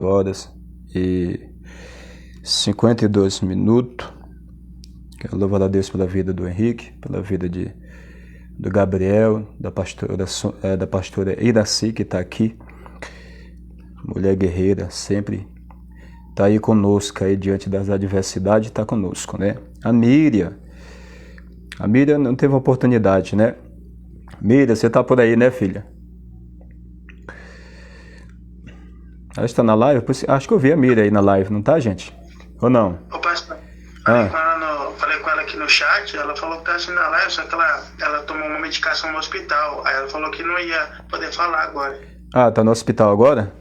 Horas e 52 minutos. Quero louvar a Deus pela vida do Henrique, pela vida do Gabriel, da pastora Iraci, que está aqui, mulher guerreira, sempre está aí conosco, aí diante das adversidades, está conosco, né? A Miriam não teve oportunidade, né? Miriam, você está por aí, né, filha? Ela está na live? Acho que eu vi a Miriam aí na live, não tá, gente? Ou não? Ô, pastor, falei com ela aqui no chat, ela falou que tá assistindo a live, só que ela tomou uma medicação no hospital, aí ela falou que não ia poder falar agora. Ah, tá no hospital agora?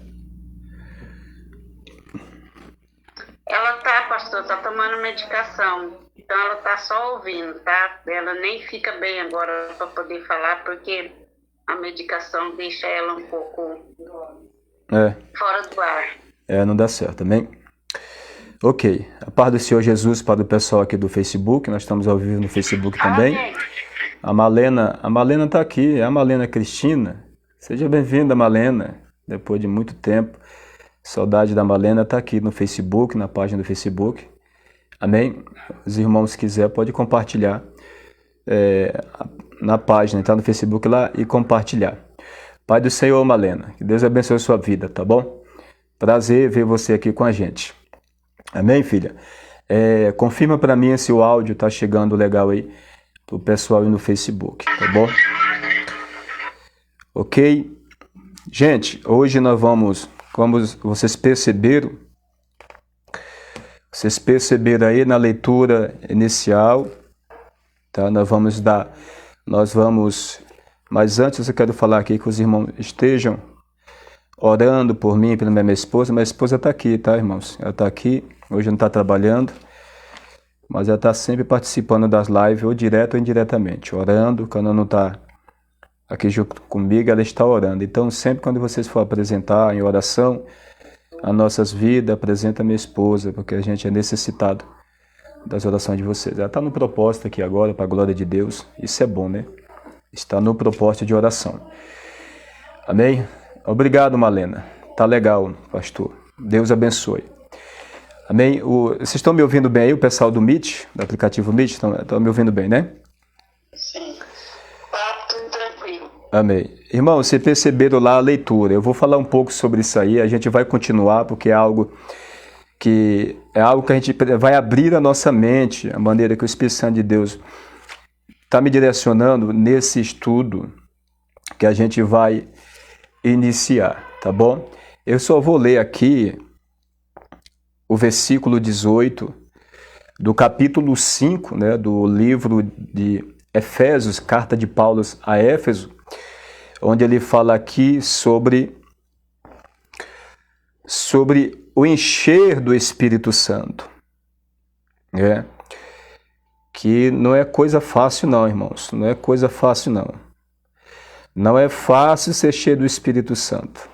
Ela tá, pastor, tá tomando medicação, então ela tá só ouvindo, tá? Ela nem fica bem agora para poder falar, porque a medicação deixa ela um pouco fora do ar. Não dá certo, amém? Ok, a paz do Senhor Jesus para o pessoal aqui do Facebook, nós estamos ao vivo no Facebook também. Amém. A Malena está aqui, é a Malena Cristina. Seja bem-vinda, Malena, depois de muito tempo. Saudade da Malena, está aqui no Facebook, na página do Facebook. Amém? Os irmãos, se quiser, pode compartilhar na página, entrar no Facebook lá e compartilhar. Pai do Senhor, Malena, que Deus abençoe a sua vida, tá bom? Prazer ver você aqui com a gente. Amém, filha? Confirma para mim se o áudio tá chegando legal aí pro pessoal aí no Facebook, tá bom? Ok? Gente, hoje nós vamos, como vocês perceberam aí na leitura inicial, tá? Mas antes eu quero falar aqui que os irmãos estejam orando por mim e pela minha esposa. Minha esposa está aqui, tá, irmãos? Ela está aqui, hoje não está trabalhando, mas ela está sempre participando das lives, ou direto ou indiretamente, orando. Quando ela não está aqui junto comigo, ela está orando. Então, sempre quando vocês for apresentar em oração as nossas vidas, apresenta a minha esposa, porque a gente é necessitado das orações de vocês. Ela está no propósito aqui agora, para a glória de Deus. Isso é bom, né? Está no propósito de oração. Amém? Obrigado, Malena. Tá legal, pastor. Deus abençoe. Amém? Vocês estão me ouvindo bem aí, o pessoal do Meet, do aplicativo Meet? Estão me ouvindo bem, né? Sim. Tá tudo tranquilo. Amém. Irmão, vocês perceberam lá a leitura. Eu vou falar um pouco sobre isso aí. A gente vai continuar, porque é algo que a gente vai abrir a nossa mente, a maneira que o Espírito Santo de Deus está me direcionando nesse estudo que a gente vai iniciar, tá bom? Eu só vou ler aqui o versículo 18 do capítulo 5, né, do livro de Efésios, carta de Paulo a Éfeso, onde ele fala aqui sobre o encher do Espírito Santo, né? Que não é coisa fácil não, irmãos, não é coisa fácil não. Não é fácil ser cheio do Espírito Santo.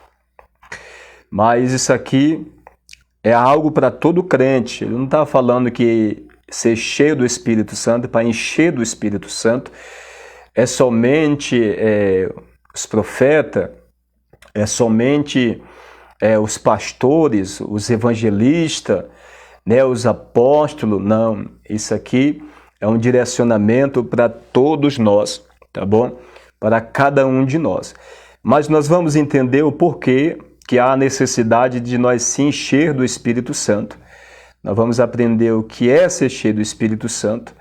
Mas isso aqui é algo para todo crente. Ele não está falando que ser cheio do Espírito Santo, para encher do Espírito Santo, é somente os profetas, é somente os pastores, os evangelistas, né, os apóstolos. Não, isso aqui é um direcionamento para todos nós, tá bom? Para cada um de nós. Mas nós vamos entender o porquê que há a necessidade de nós se encher do Espírito Santo. Nós vamos aprender o que é ser cheio do Espírito Santo,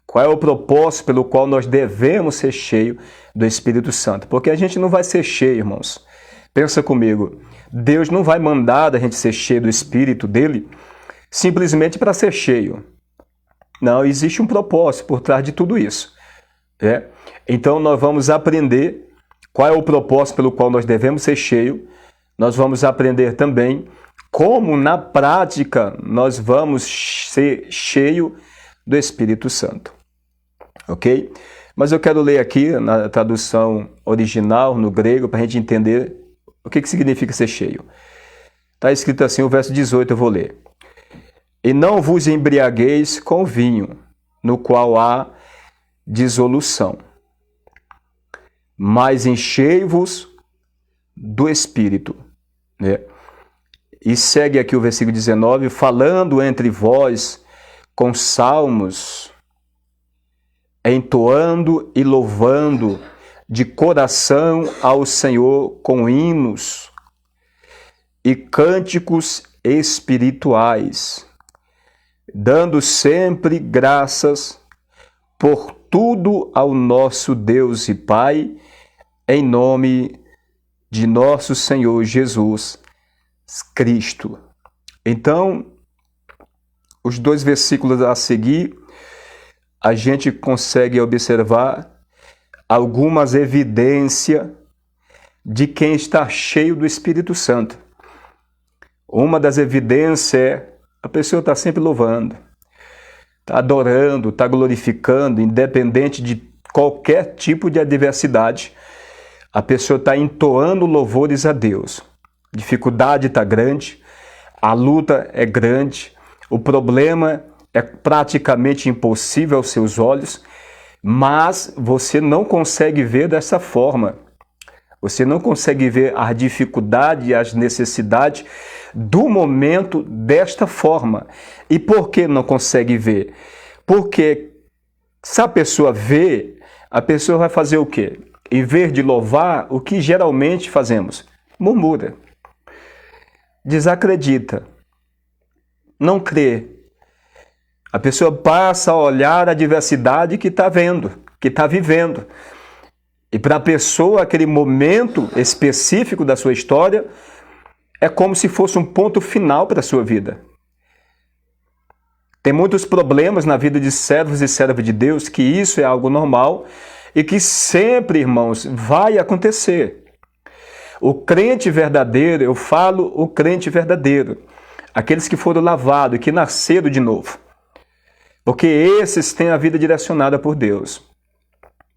qual é o propósito pelo qual nós devemos ser cheio do Espírito Santo. Porque a gente não vai ser cheio, irmãos. Pensa comigo, Deus não vai mandar a gente ser cheio do Espírito dele simplesmente para ser cheio. Não, existe um propósito por trás de tudo isso. Então nós vamos aprender qual é o propósito pelo qual nós devemos ser cheio. Nós vamos aprender também como na prática nós vamos ser cheio do Espírito Santo. Ok? Mas eu quero ler aqui na tradução original, no grego, para a gente entender o que significa ser cheio. Está escrito assim, o verso 18 eu vou ler. E não vos embriagueis com vinho, no qual há dissolução, mas enchei-vos do Espírito. Né? E segue aqui o versículo 19, falando entre vós com salmos, entoando e louvando de coração ao Senhor com hinos e cânticos espirituais, dando sempre graças por tudo ao nosso Deus e Pai, em nome de nosso Senhor Jesus Cristo. Então, os 2 versículos a seguir, a gente consegue observar algumas evidências de quem está cheio do Espírito Santo. Uma das evidências é a pessoa está sempre louvando, está adorando, está glorificando, independente de qualquer tipo de adversidade, a pessoa está entoando louvores a Deus. A dificuldade está grande, a luta é grande, o problema é praticamente impossível aos seus olhos, mas você não consegue ver dessa forma. Você não consegue ver a dificuldade e as necessidades do momento desta forma. E por que não consegue ver? Porque se a pessoa vê, a pessoa vai fazer o quê? Em vez de louvar, o que geralmente fazemos? Murmura, desacredita, não crê. A pessoa passa a olhar a adversidade que está vendo, que está vivendo. E para a pessoa, aquele momento específico da sua história é como se fosse um ponto final para a sua vida. Tem muitos problemas na vida de servos e servas de Deus, que isso é algo normal e que sempre, irmãos, vai acontecer. O crente verdadeiro, eu falo o crente verdadeiro, aqueles que foram lavados e que nasceram de novo. Porque esses têm a vida direcionada por Deus.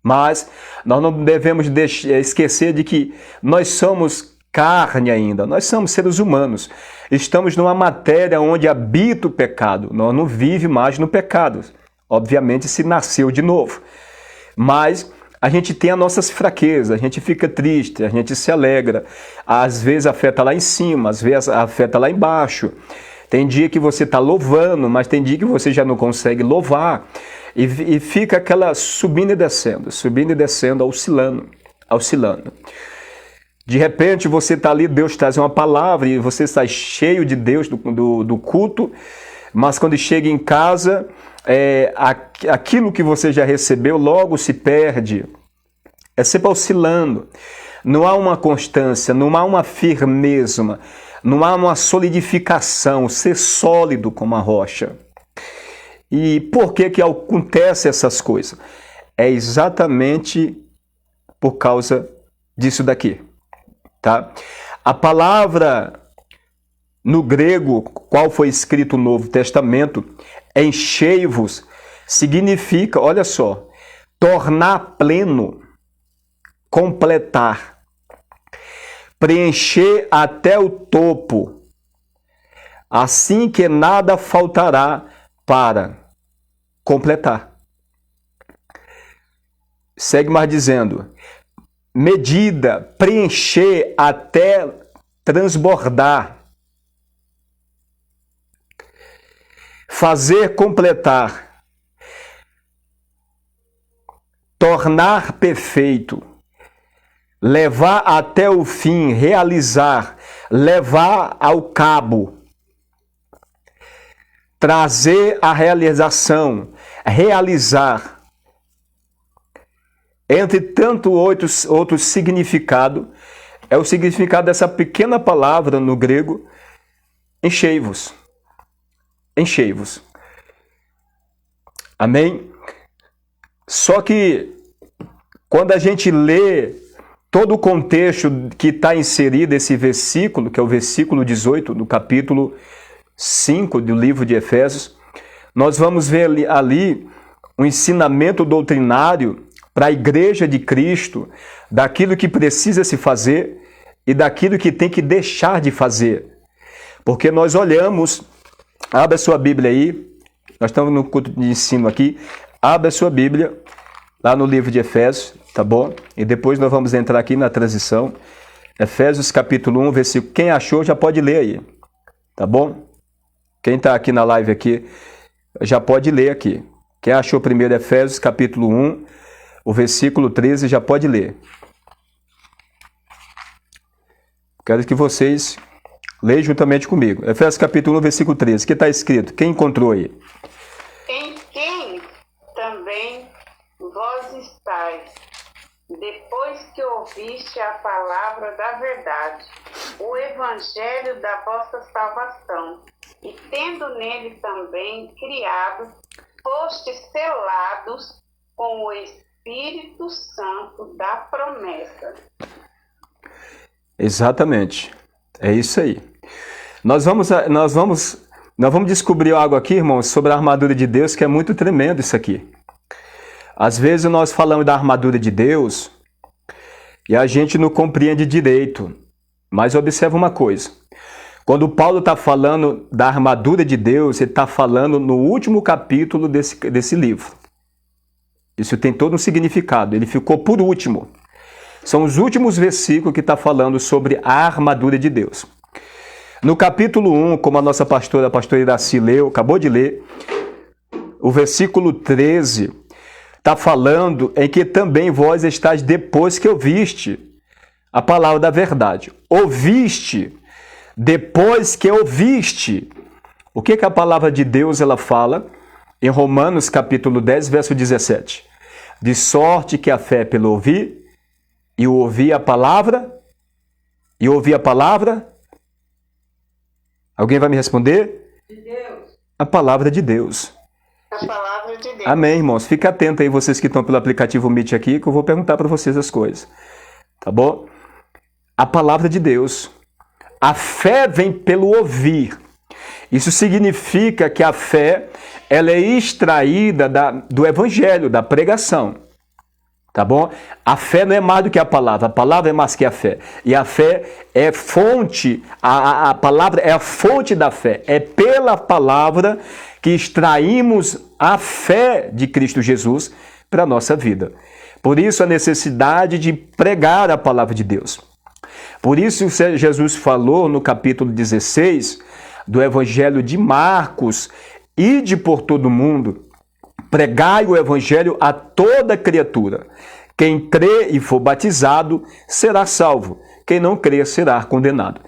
Mas nós não devemos esquecer de que nós somos carne ainda, nós somos seres humanos. Estamos numa matéria onde habita o pecado, nós não vivemos mais no pecado. Obviamente se nasceu de novo. Mas a gente tem as nossas fraquezas, a gente fica triste, a gente se alegra. Às vezes afeta lá em cima, às vezes afeta lá embaixo. Tem dia que você está louvando, mas tem dia que você já não consegue louvar. E fica aquela subindo e descendo, oscilando. De repente você está ali, Deus traz uma palavra e você está cheio de Deus do culto, mas quando chega em casa, aquilo que você já recebeu logo se perde. É sempre oscilando. Não há uma constância, não há uma firmeza, não há uma solidificação, ser sólido como a rocha. E por que acontece essas coisas? É exatamente por causa disso daqui. Tá? A palavra no grego, qual foi escrito no Novo Testamento, enchei-vos, significa, olha só, tornar pleno, completar, preencher até o topo, assim que nada faltará para completar. Segue mais dizendo, medida, preencher até transbordar, fazer completar, tornar perfeito, levar até o fim, realizar, levar ao cabo, trazer a realização, realizar. Entre tanto outros significados, é o significado dessa pequena palavra no grego, enchei-vos. Enchei-vos. Amém? Só que, quando a gente lê todo o contexto que está inserido esse versículo, que é o versículo 18, do capítulo 5 do livro de Efésios, nós vamos ver ali um ensinamento doutrinário para a igreja de Cristo, daquilo que precisa se fazer e daquilo que tem que deixar de fazer. Porque nós olhamos, abre a sua Bíblia aí, nós estamos no culto de ensino aqui, abre a sua Bíblia, lá no livro de Efésios, tá bom? E depois nós vamos entrar aqui na transição. Efésios capítulo 1, versículo. Quem achou já pode ler aí. Tá bom? Quem está aqui na live aqui, já pode ler aqui. Quem achou primeiro Efésios, capítulo 1, o versículo 13, já pode ler. Quero que vocês leiam juntamente comigo. Efésios, capítulo 1, versículo 13. O que está escrito? Quem encontrou aí? Em quem também vós estáis, depois que ouviste a palavra da verdade, o evangelho da vossa salvação, e tendo nele também criado, fostes selados com o Espírito Santo da promessa. Exatamente. É isso aí. Nós vamos descobrir algo aqui, irmãos, sobre a armadura de Deus, que é muito tremendo isso aqui. Às vezes nós falamos da armadura de Deus e a gente não compreende direito. Mas observa uma coisa. Quando Paulo está falando da armadura de Deus, ele está falando no último capítulo desse livro. Isso tem todo um significado. Ele ficou por último. São os últimos versículos que está falando sobre a armadura de Deus. No capítulo 1, como a nossa pastora, a pastora Iraci leu, acabou de ler, o versículo 13 está falando em que também vós estáis depois que ouviste a palavra da verdade. Ouviste, depois que ouviste. O que a palavra de Deus ela fala? Em Romanos capítulo 10, verso 17. De sorte que a fé é pelo ouvir, e ouvir a palavra, e ouvir a palavra. Alguém vai me responder? De Deus. A palavra de Deus. A palavra de Deus. Amém, irmãos. Fica atento aí, vocês que estão pelo aplicativo Meet aqui, que eu vou perguntar para vocês as coisas. Tá bom? A palavra de Deus. A fé vem pelo ouvir. Isso significa que a fé ela é extraída do evangelho, da pregação. Tá bom? A fé não é mais do que a palavra é mais que a fé. E a fé é fonte, a palavra é a fonte da fé. É pela palavra que extraímos a fé de Cristo Jesus para a nossa vida. Por isso a necessidade de pregar a palavra de Deus. Por isso Jesus falou no capítulo 16 do Evangelho de Marcos, ide por todo mundo, pregai o Evangelho a toda criatura. Quem crê e for batizado será salvo. Quem não crê será condenado.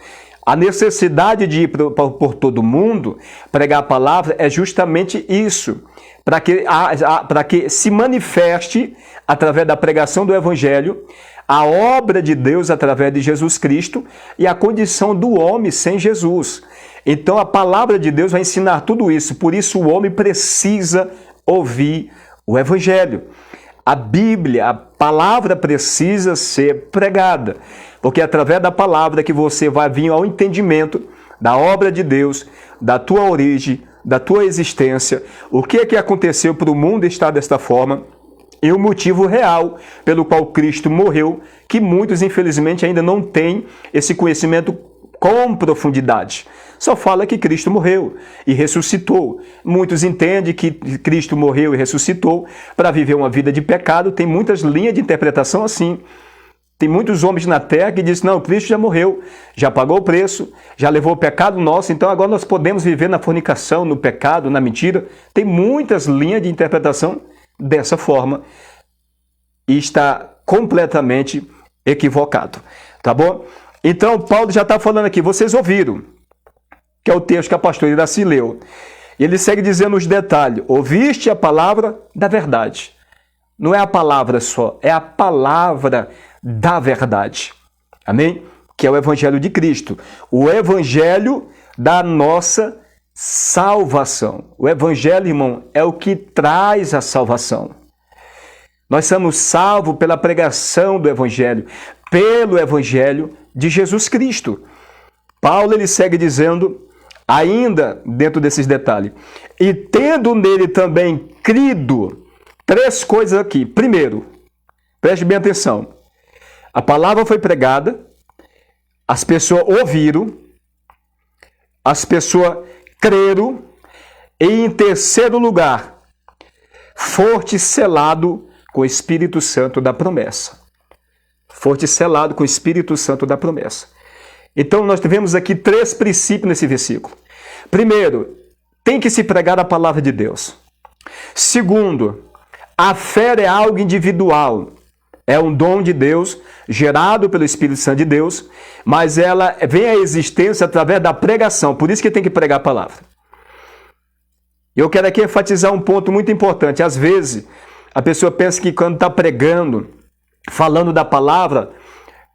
A necessidade de ir por todo mundo, pregar a palavra, é justamente isso. Para que se manifeste, através da pregação do Evangelho, a obra de Deus através de Jesus Cristo e a condição do homem sem Jesus. Então a palavra de Deus vai ensinar tudo isso. Por isso o homem precisa ouvir o Evangelho. A Bíblia, a palavra precisa ser pregada, porque é através da palavra que você vai vir ao entendimento da obra de Deus, da tua origem, da tua existência, o que é que aconteceu para o mundo estar desta forma e o motivo real pelo qual Cristo morreu, que muitos infelizmente ainda não têm esse conhecimento com profundidade. Só fala que Cristo morreu e ressuscitou. Muitos entendem que Cristo morreu e ressuscitou para viver uma vida de pecado. Tem muitas linhas de interpretação assim. Tem muitos homens na terra que dizem, não, Cristo já morreu, já pagou o preço, já levou o pecado nosso, então agora nós podemos viver na fornicação, no pecado, na mentira. Tem muitas linhas de interpretação dessa forma e está completamente equivocado. Tá bom? Então, Paulo já está falando aqui, vocês ouviram, que é o texto que a pastora Iraci leu. E ele segue dizendo os detalhes. Ouviste a palavra da verdade. Não é a palavra só, é a palavra da verdade. Amém? Que é o Evangelho de Cristo. O Evangelho da nossa salvação. O Evangelho, irmão, é o que traz a salvação. Nós somos salvos pela pregação do Evangelho, pelo Evangelho de Jesus Cristo. Paulo ele segue dizendo, ainda dentro desses detalhes, e tendo nele também crido, 3 coisas aqui. Primeiro, preste bem atenção, a palavra foi pregada, as pessoas ouviram, as pessoas creram, e em terceiro lugar, foste selado com o Espírito Santo da promessa. Foste selado com o Espírito Santo da promessa. Então, nós tivemos aqui 3 princípios nesse versículo. Primeiro, tem que se pregar a palavra de Deus. Segundo, a fé é algo individual. É um dom de Deus, gerado pelo Espírito Santo de Deus, mas ela vem à existência através da pregação. Por isso que tem que pregar a palavra. Eu quero aqui enfatizar um ponto muito importante. Às vezes, a pessoa pensa que quando está pregando, falando da palavra,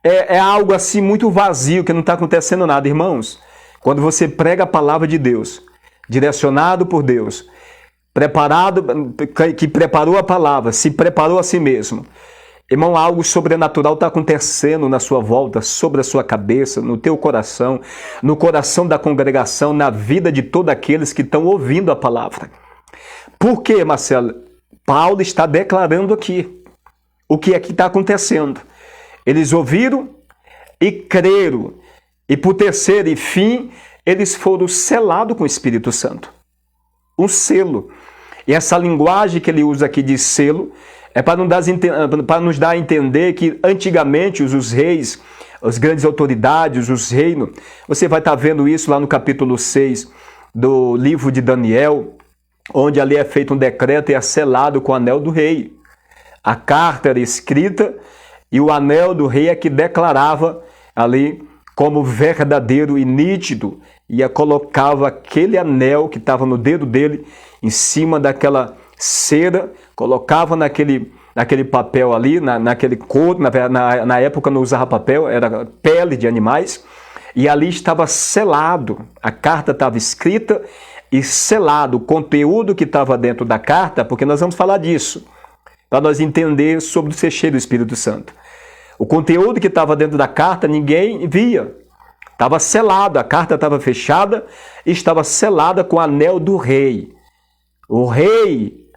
é algo assim muito vazio, que não está acontecendo nada. Irmãos, quando você prega a palavra de Deus, direcionado por Deus, que preparou a palavra, se preparou a si mesmo, irmão, algo sobrenatural está acontecendo na sua volta, sobre a sua cabeça, no teu coração, no coração da congregação, na vida de todos aqueles que estão ouvindo a palavra. Por quê, Marcelo? Paulo está declarando aqui o que é que está acontecendo. Eles ouviram e creram, e por terceiro e fim, eles foram selados com o Espírito Santo. Um selo. E essa linguagem que ele usa aqui de selo é para nos dar a entender que antigamente os reis, as grandes autoridades, os reinos, você vai estar vendo isso lá no capítulo 6 do livro de Daniel, onde ali é feito um decreto e é selado com o anel do rei. A carta era escrita e o anel do rei é que declarava ali como verdadeiro e nítido, e colocava aquele anel que estava no dedo dele em cima daquela cera, colocava naquele papel ali, naquele couro, na época não usava papel, era pele de animais, e ali estava selado, a carta estava escrita e selado, o conteúdo que estava dentro da carta, porque nós vamos falar disso, para nós entender sobre o ser cheio do Espírito Santo. O conteúdo que estava dentro da carta ninguém via, estava selado, a carta estava fechada e estava selada com o anel do rei. O rei,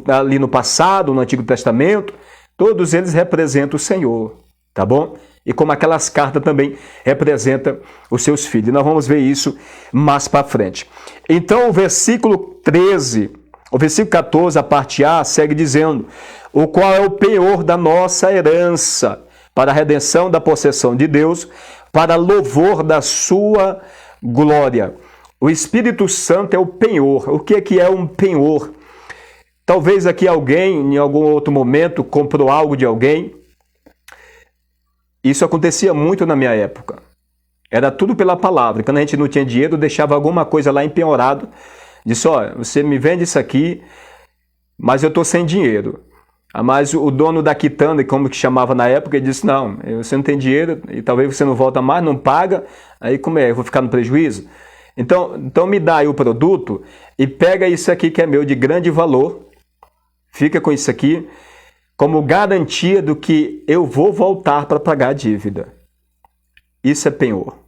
ali no passado, no Antigo Testamento, todos eles representam o Senhor, tá bom? E como aquelas cartas também representam os seus filhos. Nós vamos ver isso mais para frente. Então, o versículo 13, o versículo 14, a parte A, segue dizendo: o qual é o penhor da nossa herança, para a redenção da possessão de Deus, para louvor da sua glória. O Espírito Santo é o penhor. O que é um penhor? Talvez aqui alguém, em algum outro momento, comprou algo de alguém. Isso acontecia muito na minha época. Era tudo pela palavra. Quando a gente não tinha dinheiro, deixava alguma coisa lá empenhorado. Disse, ó, você me vende isso aqui, mas eu estou sem dinheiro. Mas o dono da quitanda, como que chamava na época, ele disse, não, você não tem dinheiro e talvez você não volta mais, não paga, aí como é? Eu vou ficar no prejuízo? Então me dá aí o produto e pega isso aqui que é meu de grande valor, fica com isso aqui como garantia do que eu vou voltar para pagar a dívida. Isso é penhor.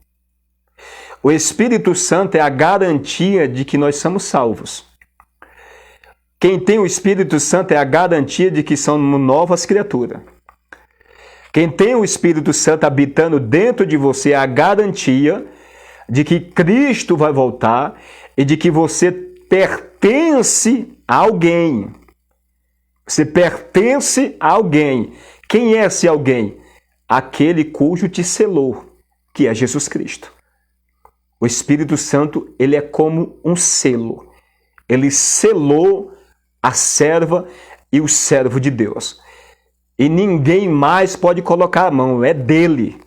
O Espírito Santo é a garantia de que nós somos salvos. Quem tem o Espírito Santo é a garantia de que somos novas criaturas. Quem tem o Espírito Santo habitando dentro de você é a garantia de que Cristo vai voltar e de que você pertence a alguém. Você pertence a alguém. Quem é esse alguém? Aquele cujo te selou, que é Jesus Cristo. O Espírito Santo, ele é como um selo. Ele selou a serva e o servo de Deus. E ninguém mais pode colocar a mão, é dele.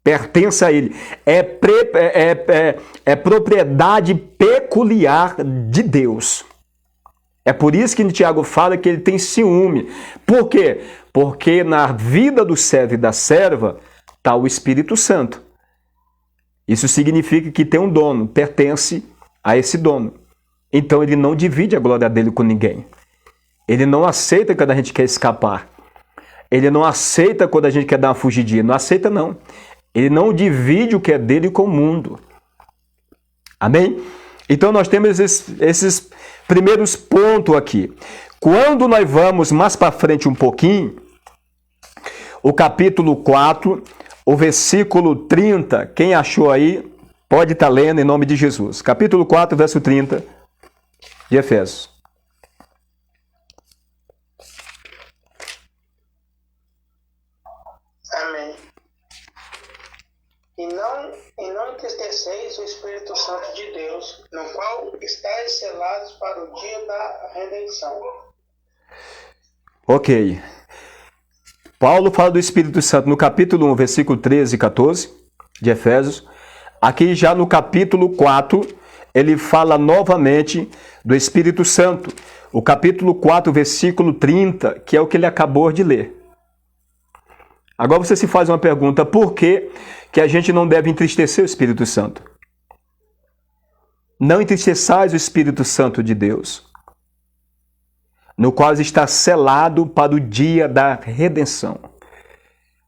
Pertence a ele. É propriedade peculiar de Deus. É por isso que Tiago fala que ele tem ciúme. Por quê? Porque na vida do servo e da serva está o Espírito Santo. Isso significa que tem um dono, pertence a esse dono. Então ele não divide a glória dele com ninguém. Ele não aceita quando a gente quer escapar. Ele não aceita quando a gente quer dar uma fugidinha. Não aceita, não. Ele não divide o que é dele com o mundo. Amém? Então nós temos esses primeiros pontos aqui. Quando nós vamos mais para frente um pouquinho, o capítulo 4, o versículo 30, quem achou aí, pode estar lendo em nome de Jesus. Capítulo 4, verso 30 de Efésios. Amém. E não entristeceis o Espírito Santo de Deus, no qual estáis selados para o dia da redenção. Ok. Paulo fala do Espírito Santo no capítulo 1, versículo 13 e 14 de Efésios. Aqui já no capítulo 4, ele fala novamente do Espírito Santo. O capítulo 4, versículo 30, que é o que ele acabou de ler. Agora você se faz uma pergunta, por que a gente não deve entristecer o Espírito Santo? Não entristeçais o Espírito Santo de Deus, no qual está selado para o dia da redenção.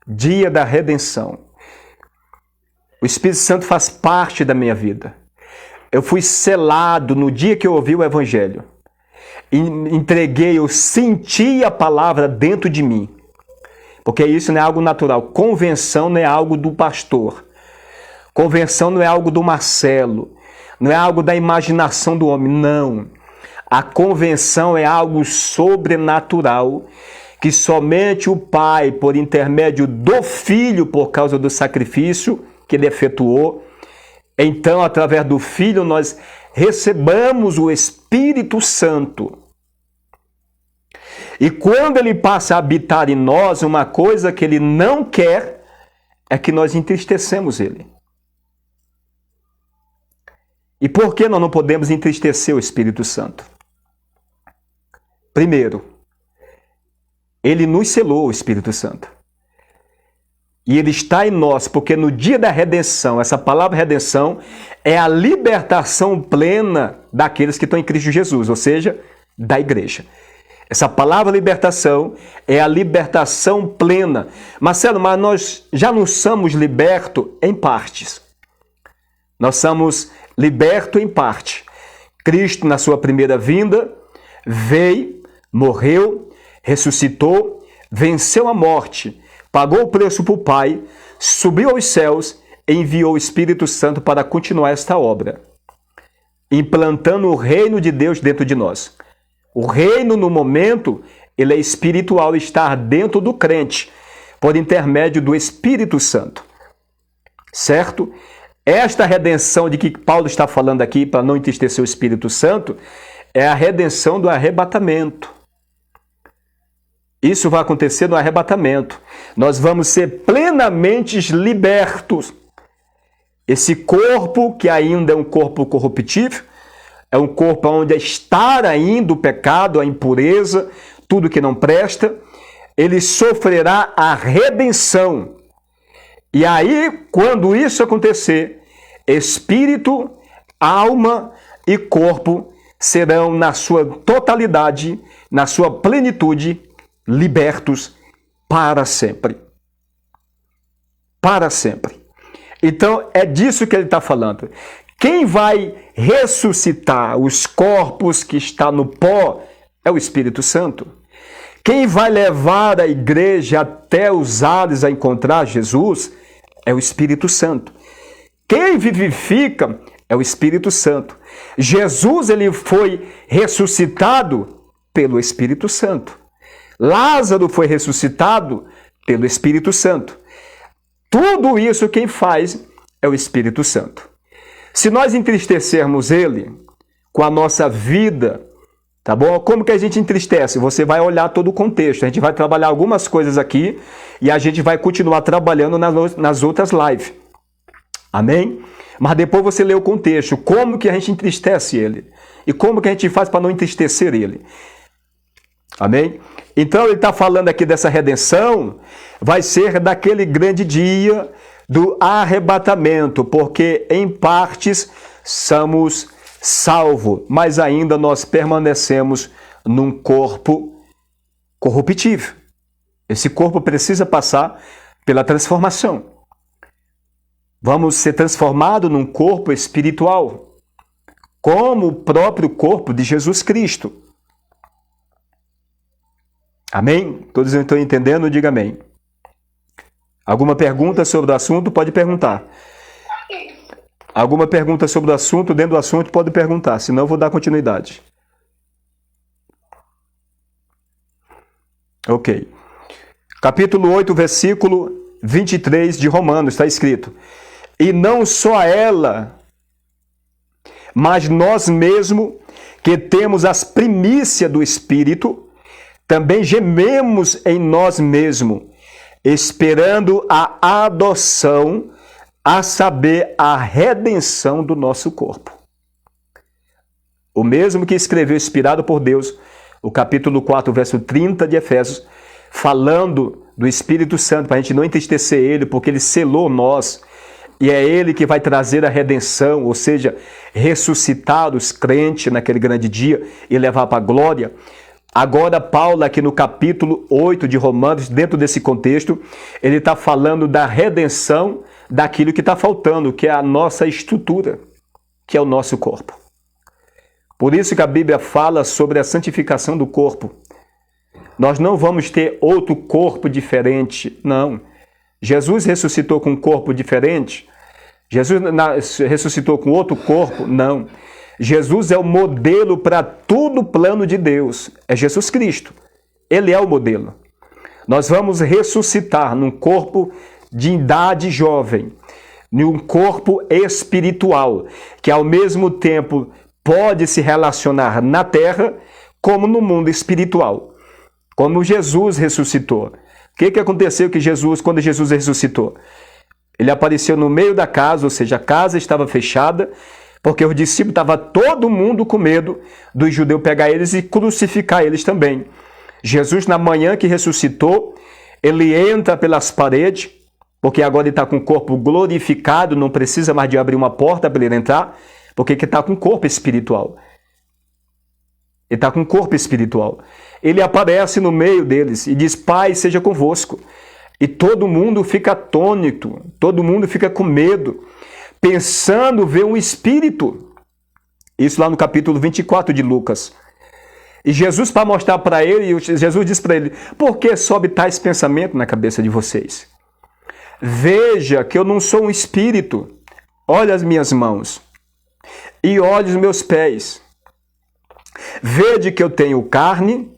Dia da redenção. O Espírito Santo faz parte da minha vida. Eu fui selado no dia que eu ouvi o Evangelho. Entreguei, eu senti a palavra dentro de mim. Porque isso não é algo natural. Convenção não é algo do pastor. Convenção não é algo do Marcelo. Não é algo da imaginação do homem. Não. A convenção é algo sobrenatural que somente o Pai, por intermédio do Filho, por causa do sacrifício que ele efetuou, então, através do Filho, nós recebamos o Espírito Santo. E quando ele passa a habitar em nós, uma coisa que ele não quer é que nós entristecemos ele. E por que nós não podemos entristecer o Espírito Santo? Primeiro, ele nos selou, o Espírito Santo. E ele está em nós, porque no dia da redenção, essa palavra redenção é a libertação plena daqueles que estão em Cristo Jesus, ou seja, da igreja. Essa palavra libertação é a libertação plena. Marcelo, mas nós já não somos libertos em partes. Nós somos libertos em parte. Cristo, na sua primeira vinda, veio, morreu, ressuscitou, venceu a morte, pagou o preço para o Pai, subiu aos céus e enviou o Espírito Santo para continuar esta obra, implantando o reino de Deus dentro de nós. O reino, no momento, ele é espiritual, está dentro do crente, por intermédio do Espírito Santo. Certo? Esta redenção de que Paulo está falando aqui, para não entristecer o Espírito Santo, é a redenção do arrebatamento. Isso vai acontecer no arrebatamento. Nós vamos ser plenamente libertos. Esse corpo, que ainda é um corpo corruptível, é um corpo onde está ainda o pecado, a impureza, tudo que não presta, ele sofrerá a redenção. E aí, quando isso acontecer, espírito, alma e corpo serão na sua totalidade, na sua plenitude, libertos para sempre. Para sempre. Então, é disso que ele está falando. Quem vai ressuscitar os corpos que estão no pó é o Espírito Santo. Quem vai levar a igreja até os ares a encontrar Jesus é o Espírito Santo. Quem vivifica é o Espírito Santo. Jesus, ele foi ressuscitado pelo Espírito Santo. Lázaro foi ressuscitado pelo Espírito Santo. Tudo isso quem faz é o Espírito Santo. Se nós entristecermos ele com a nossa vida, tá bom? Como que a gente entristece? Você vai olhar todo o contexto. A gente vai trabalhar algumas coisas aqui e a gente vai continuar trabalhando nas outras lives. Amém? Mas depois você lê o contexto. Como que a gente entristece ele? E como que a gente faz para não entristecer ele? Amém? Então ele está falando aqui dessa redenção, vai ser daquele grande dia do arrebatamento, porque em partes somos salvos, mas ainda nós permanecemos num corpo corruptível. Esse corpo precisa passar pela transformação. Vamos ser transformados num corpo espiritual, como o próprio corpo de Jesus Cristo. Amém? Todos estão entendendo? Diga amém. Alguma pergunta sobre o assunto? Pode perguntar. Alguma pergunta sobre o assunto? Dentro do assunto, pode perguntar, senão eu vou dar continuidade. Ok. Capítulo 8, versículo 23 de Romanos, está escrito: e não só ela, Mas nós mesmos, que temos as primícias do Espírito, também gememos em nós mesmos, esperando a adoção, a saber, a redenção do nosso corpo. O mesmo que escreveu, inspirado por Deus, o capítulo 4, verso 30 de Efésios, falando do Espírito Santo, para a gente não entristecer ele, porque ele selou nós, e é ele que vai trazer a redenção, ou seja, ressuscitar os crentes naquele grande dia e levar para a glória. Agora, Paulo, aqui no capítulo 8 de Romanos, dentro desse contexto, ele está falando da redenção daquilo que está faltando, que é a nossa estrutura, que é o nosso corpo. Por isso que a Bíblia fala sobre a santificação do corpo. Nós não vamos ter outro corpo diferente, não. Jesus ressuscitou com um corpo diferente? Jesus ressuscitou com outro corpo? Não. Jesus é o modelo para todo o plano de Deus. É Jesus Cristo. Ele é o modelo. Nós vamos ressuscitar num corpo de idade jovem, num corpo espiritual, que ao mesmo tempo pode se relacionar na terra como no mundo espiritual. Como Jesus ressuscitou. O que aconteceu quando Jesus ressuscitou? Ele apareceu no meio da casa, ou seja, a casa estava fechada, porque os discípulos estavam todo mundo com medo dos judeus pegar eles e crucificar eles também. Jesus, na manhã que ressuscitou, ele entra pelas paredes, porque agora ele está com o corpo glorificado, não precisa mais de abrir uma porta para ele entrar, porque ele está com o corpo espiritual. Ele está com o corpo espiritual. Ele aparece no meio deles e diz: Pai, seja convosco. E todo mundo fica atônito, todo mundo fica com medo, pensando ver um espírito. Isso lá no capítulo 24 de Lucas. E Jesus, para mostrar para ele, Jesus diz para ele: por que sobe tais pensamentos na cabeça de vocês? Veja que eu não sou um espírito. Olha as minhas mãos e olha os meus pés. Vede que eu tenho carne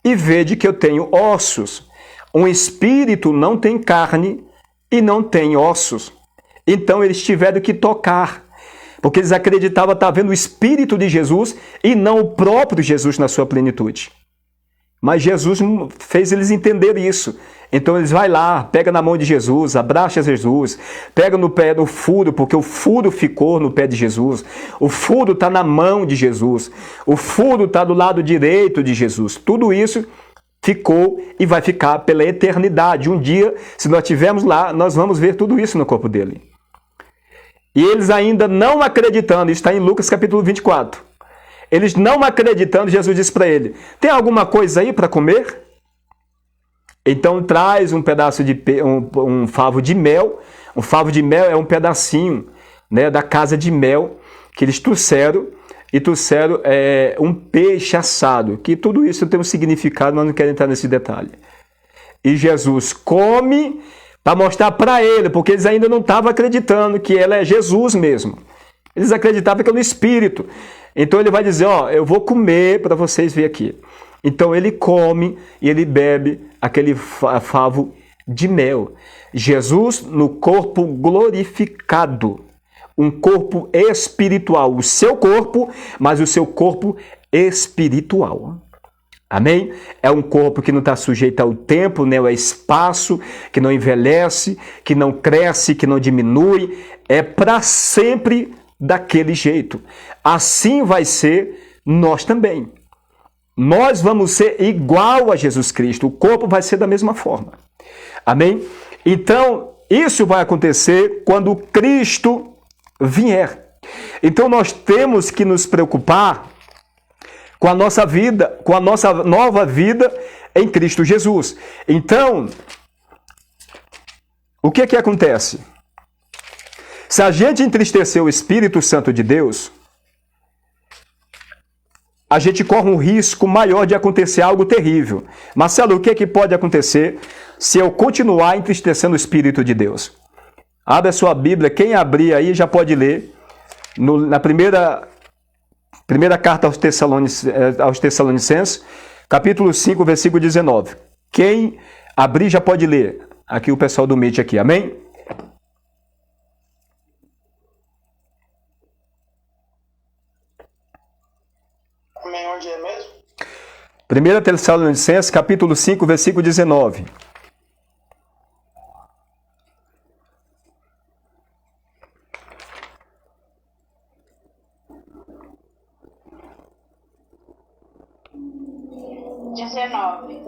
e vede que eu tenho ossos. Um espírito não tem carne e não tem ossos. Então eles tiveram que tocar, porque eles acreditavam estar vendo o Espírito de Jesus e não o próprio Jesus na sua plenitude. Mas Jesus fez eles entenderem isso. Então eles vão lá, pega na mão de Jesus, abraça Jesus, pega no pé do furo, porque o furo ficou no pé de Jesus. O furo está na mão de Jesus. O furo está do lado direito de Jesus. Tudo isso ficou e vai ficar pela eternidade. Um dia, se nós estivermos lá, nós vamos ver tudo isso no corpo dele. E eles ainda não acreditando, isso está em Lucas capítulo 24. Eles não acreditando, Jesus disse para ele: tem alguma coisa aí para comer? Então traz um pedaço de um favo de mel. Um favo de mel é um pedacinho, né, da casa de mel que eles trouxeram. E trouxeram um peixe assado, que tudo isso tem um significado, mas não quero entrar nesse detalhe. E Jesus come para mostrar para ele, porque eles ainda não estavam acreditando que ele é Jesus mesmo. Eles acreditavam que é no Espírito. Então ele vai dizer: ó, eu vou comer para vocês verem aqui. Então ele come e ele bebe aquele favo de mel. Jesus no corpo glorificado. Um corpo espiritual, o seu corpo, mas o seu corpo espiritual. Amém? É um corpo que não está sujeito ao tempo, né? Ao espaço, que não envelhece, que não cresce, que não diminui. É para sempre daquele jeito. Assim vai ser nós também. Nós vamos ser igual a Jesus Cristo. O corpo vai ser da mesma forma. Amém? Então, isso vai acontecer quando Cristo vier. Então nós temos que nos preocupar com a nossa vida, com a nossa nova vida em Cristo Jesus. Então, o que acontece? Se a gente entristecer o Espírito Santo de Deus, a gente corre um risco maior de acontecer algo terrível. Marcelo, o que pode acontecer se eu continuar entristecendo o Espírito de Deus? Abre a sua Bíblia, quem abrir aí já pode ler, na primeira carta aos Tessalonicenses, capítulo 5, versículo 19. Quem abrir já pode ler. Aqui o pessoal do Meet aqui, amém? Amém, onde é mesmo? 1 Tessalonicenses, capítulo 5, versículo 19.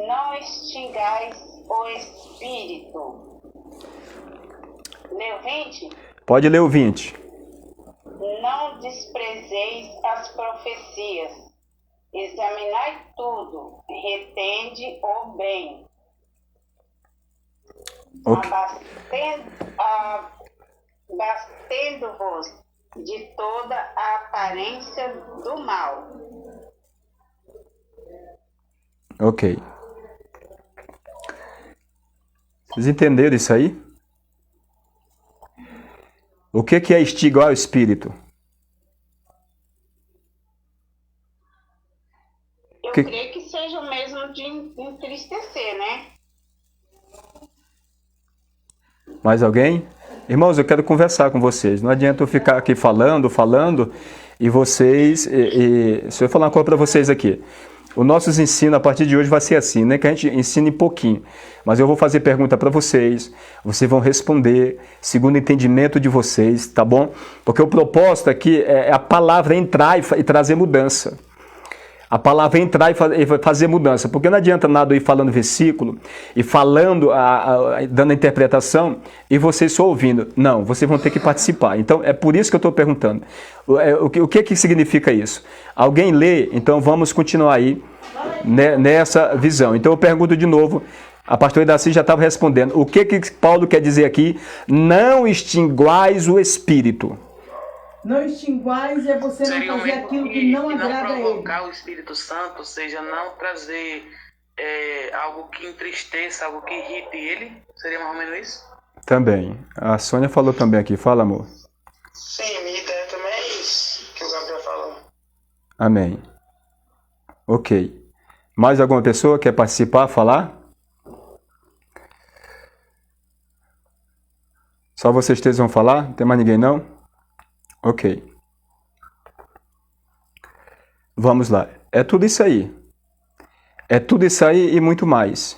Não extingais o espírito. Leu 20? Pode ler o 20. Não desprezeis as profecias. Examinai tudo, retende o bem. Ok. Abastendo-vos de toda a aparência do mal. Ok. Vocês entenderam isso aí? O que é extinguir o espírito? Eu creio que seja o mesmo de entristecer, né? Mais alguém? Irmãos, eu quero conversar com vocês. Não adianta eu ficar aqui falando, e vocês... Se eu falar uma coisa para vocês aqui. O nosso ensino a partir de hoje vai ser assim, né? Que a gente ensine pouquinho. Mas eu vou fazer pergunta para vocês. Vocês vão responder segundo o entendimento de vocês, tá bom? Porque o propósito aqui é a palavra entrar e trazer mudança. A palavra entrar e fazer mudança. Porque não adianta nada eu ir falando versículo e falando, dando a interpretação e vocês só ouvindo. Não, vocês vão ter que participar. Então, é por isso que eu estou perguntando. O que significa isso? Alguém lê? Então, vamos continuar aí nessa visão. Então, eu pergunto de novo. A pastora Idaci já estava respondendo. O que Paulo quer dizer aqui? Não extinguais o espírito. Não extinguais é você não fazer aquilo que não agrada a ele. Não provocar o Espírito Santo, ou seja, não trazer algo que entristeça, algo que irrite ele. Seria mais ou menos isso? Também. A Sônia falou também aqui. Fala, amor. Sim, minha ideia também é isso que o Gabriel falou. Amém. Ok. Mais alguma pessoa quer participar, falar? Só vocês três vão falar? Não tem mais ninguém, não? Ok. Vamos lá. É tudo isso aí. É tudo isso aí e muito mais.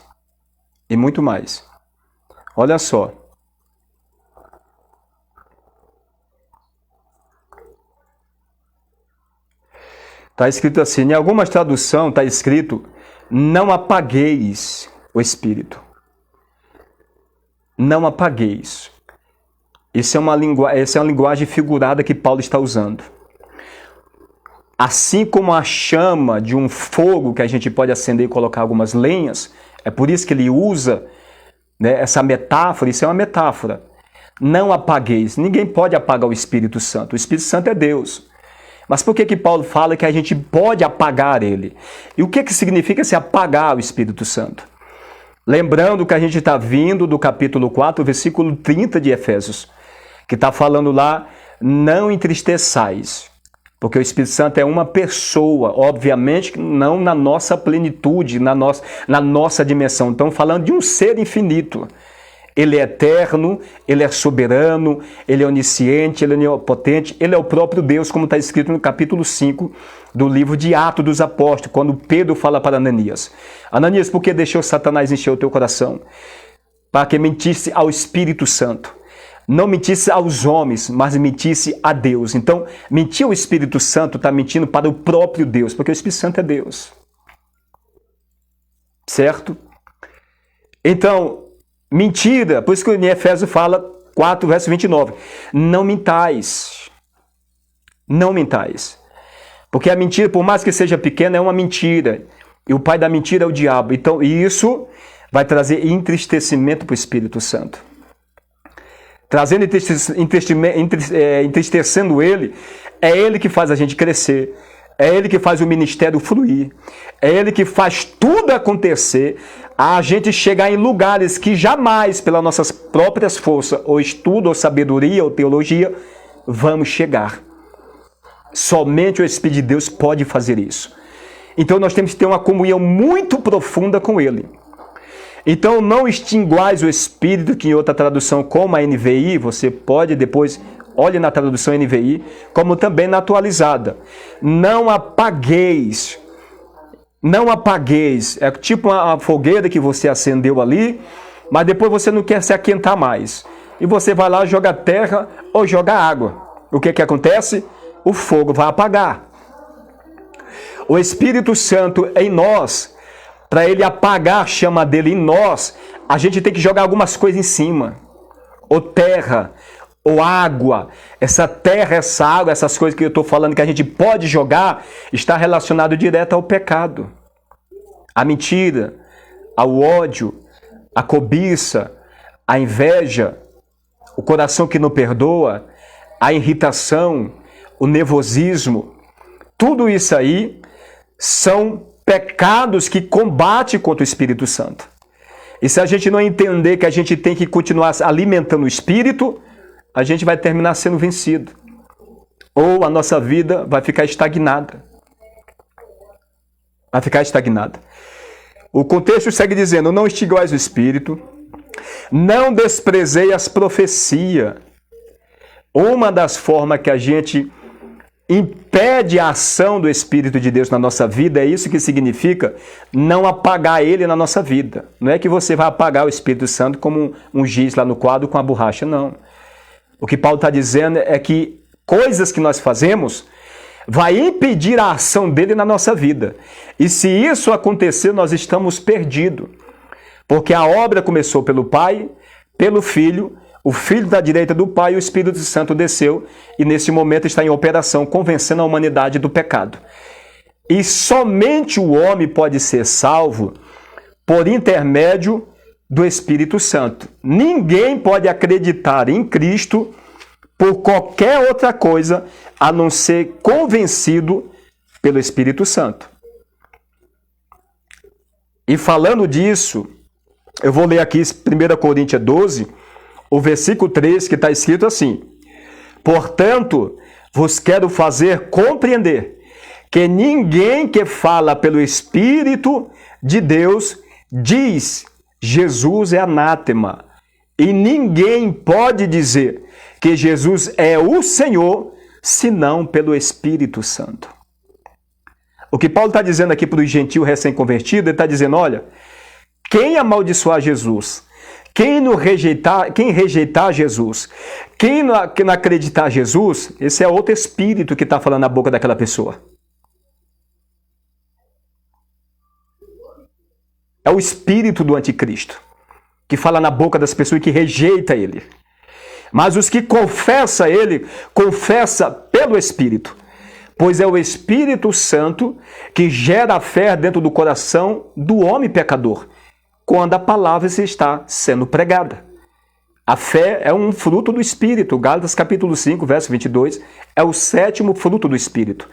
E muito mais. Olha só. Está escrito assim, em algumas traduções está escrito, não apagueis o espírito. Não apagueis. Essa é uma linguagem figurada que Paulo está usando. Assim como a chama de um fogo que a gente pode acender e colocar algumas lenhas, é por isso que ele usa, né, essa metáfora, isso é uma metáfora. Não apagueis. Ninguém pode apagar o Espírito Santo. O Espírito Santo é Deus. Mas por que Paulo fala que a gente pode apagar ele? E o que significa se apagar o Espírito Santo? Lembrando que a gente está vindo do capítulo 4, versículo 30 de Efésios, que está falando lá, não entristeçais, porque o Espírito Santo é uma pessoa, obviamente não na nossa plenitude, na nossa dimensão. Estamos falando de um ser infinito. Ele é eterno, ele é soberano, ele é onisciente, ele é onipotente, ele é o próprio Deus, como está escrito no capítulo 5 do livro de Atos dos Apóstolos, quando Pedro fala para Ananias. Ananias, por que deixou Satanás encher o teu coração? Para que mentisse ao Espírito Santo. Não mentisse aos homens, mas mentisse a Deus. Então, mentir ao Espírito Santo está mentindo para o próprio Deus, porque o Espírito Santo é Deus. Certo? Então, mentira, por isso que em Efésios fala 4, verso 29. Não mintais. Não mintais. Porque a mentira, por mais que seja pequena, é uma mentira. E o pai da mentira é o diabo. Então, isso vai trazer entristecimento para o Espírito Santo. Trazendo entristecendo ele, é ele que faz a gente crescer, é ele que faz o ministério fluir, é ele que faz tudo acontecer, a gente chegar em lugares que jamais, pelas nossas próprias forças, ou estudo, ou sabedoria, ou teologia, vamos chegar. Somente o Espírito de Deus pode fazer isso. Então nós temos que ter uma comunhão muito profunda com ele. Então, não extinguais o Espírito, que em outra tradução, como a NVI, você pode depois olhe na tradução NVI, como também na atualizada. Não apagueis. Não apagueis. É tipo uma fogueira que você acendeu ali, mas depois você não quer se aquentar mais. E você vai lá, joga terra ou joga água. O que acontece? O fogo vai apagar. O Espírito Santo em nós, para ele apagar a chama dele em nós, a gente tem que jogar algumas coisas em cima. Ou terra, ou água. Essa terra, essa água, essas coisas que eu estou falando que a gente pode jogar, está relacionado direto ao pecado. A mentira, ao ódio, a cobiça, a inveja, o coração que não perdoa, a irritação, o nervosismo. Tudo isso aí são pecados que combatem contra o Espírito Santo. E se a gente não entender que a gente tem que continuar alimentando o Espírito, a gente vai terminar sendo vencido. Ou a nossa vida vai ficar estagnada. Vai ficar estagnada. O contexto segue dizendo: não extinguais o Espírito, não desprezei as profecias. Uma das formas que a gente impede a ação do Espírito de Deus na nossa vida, é isso que significa não apagar ele na nossa vida. Não é que você vai apagar o Espírito Santo como um giz lá no quadro com a borracha, não. O que Paulo está dizendo é que coisas que nós fazemos vai impedir a ação dele na nossa vida. E se isso acontecer, nós estamos perdidos. Porque a obra começou pelo Pai, pelo Filho, o Filho da direita do Pai e o Espírito Santo desceu e nesse momento está em operação, convencendo a humanidade do pecado. E somente o homem pode ser salvo por intermédio do Espírito Santo. Ninguém pode acreditar em Cristo por qualquer outra coisa a não ser convencido pelo Espírito Santo. E falando disso, eu vou ler aqui 1 Coríntios 12, o versículo 3, que está escrito assim: portanto, vos quero fazer compreender que ninguém que fala pelo Espírito de Deus diz Jesus é anátema. E ninguém pode dizer que Jesus é o Senhor, senão pelo Espírito Santo. O que Paulo está dizendo aqui para o gentil recém-convertido, ele está dizendo: olha, quem amaldiçoar Jesus, quem rejeitar Jesus, quem não acreditar Jesus, esse é outro espírito que está falando na boca daquela pessoa. É o espírito do anticristo, que fala na boca das pessoas e que rejeita ele. Mas os que confessam ele, confessa pelo Espírito. Pois é o Espírito Santo que gera a fé dentro do coração do homem pecador, quando a palavra está sendo pregada. A fé é um fruto do Espírito. Gálatas capítulo 5, verso 22, é o 7º fruto do Espírito.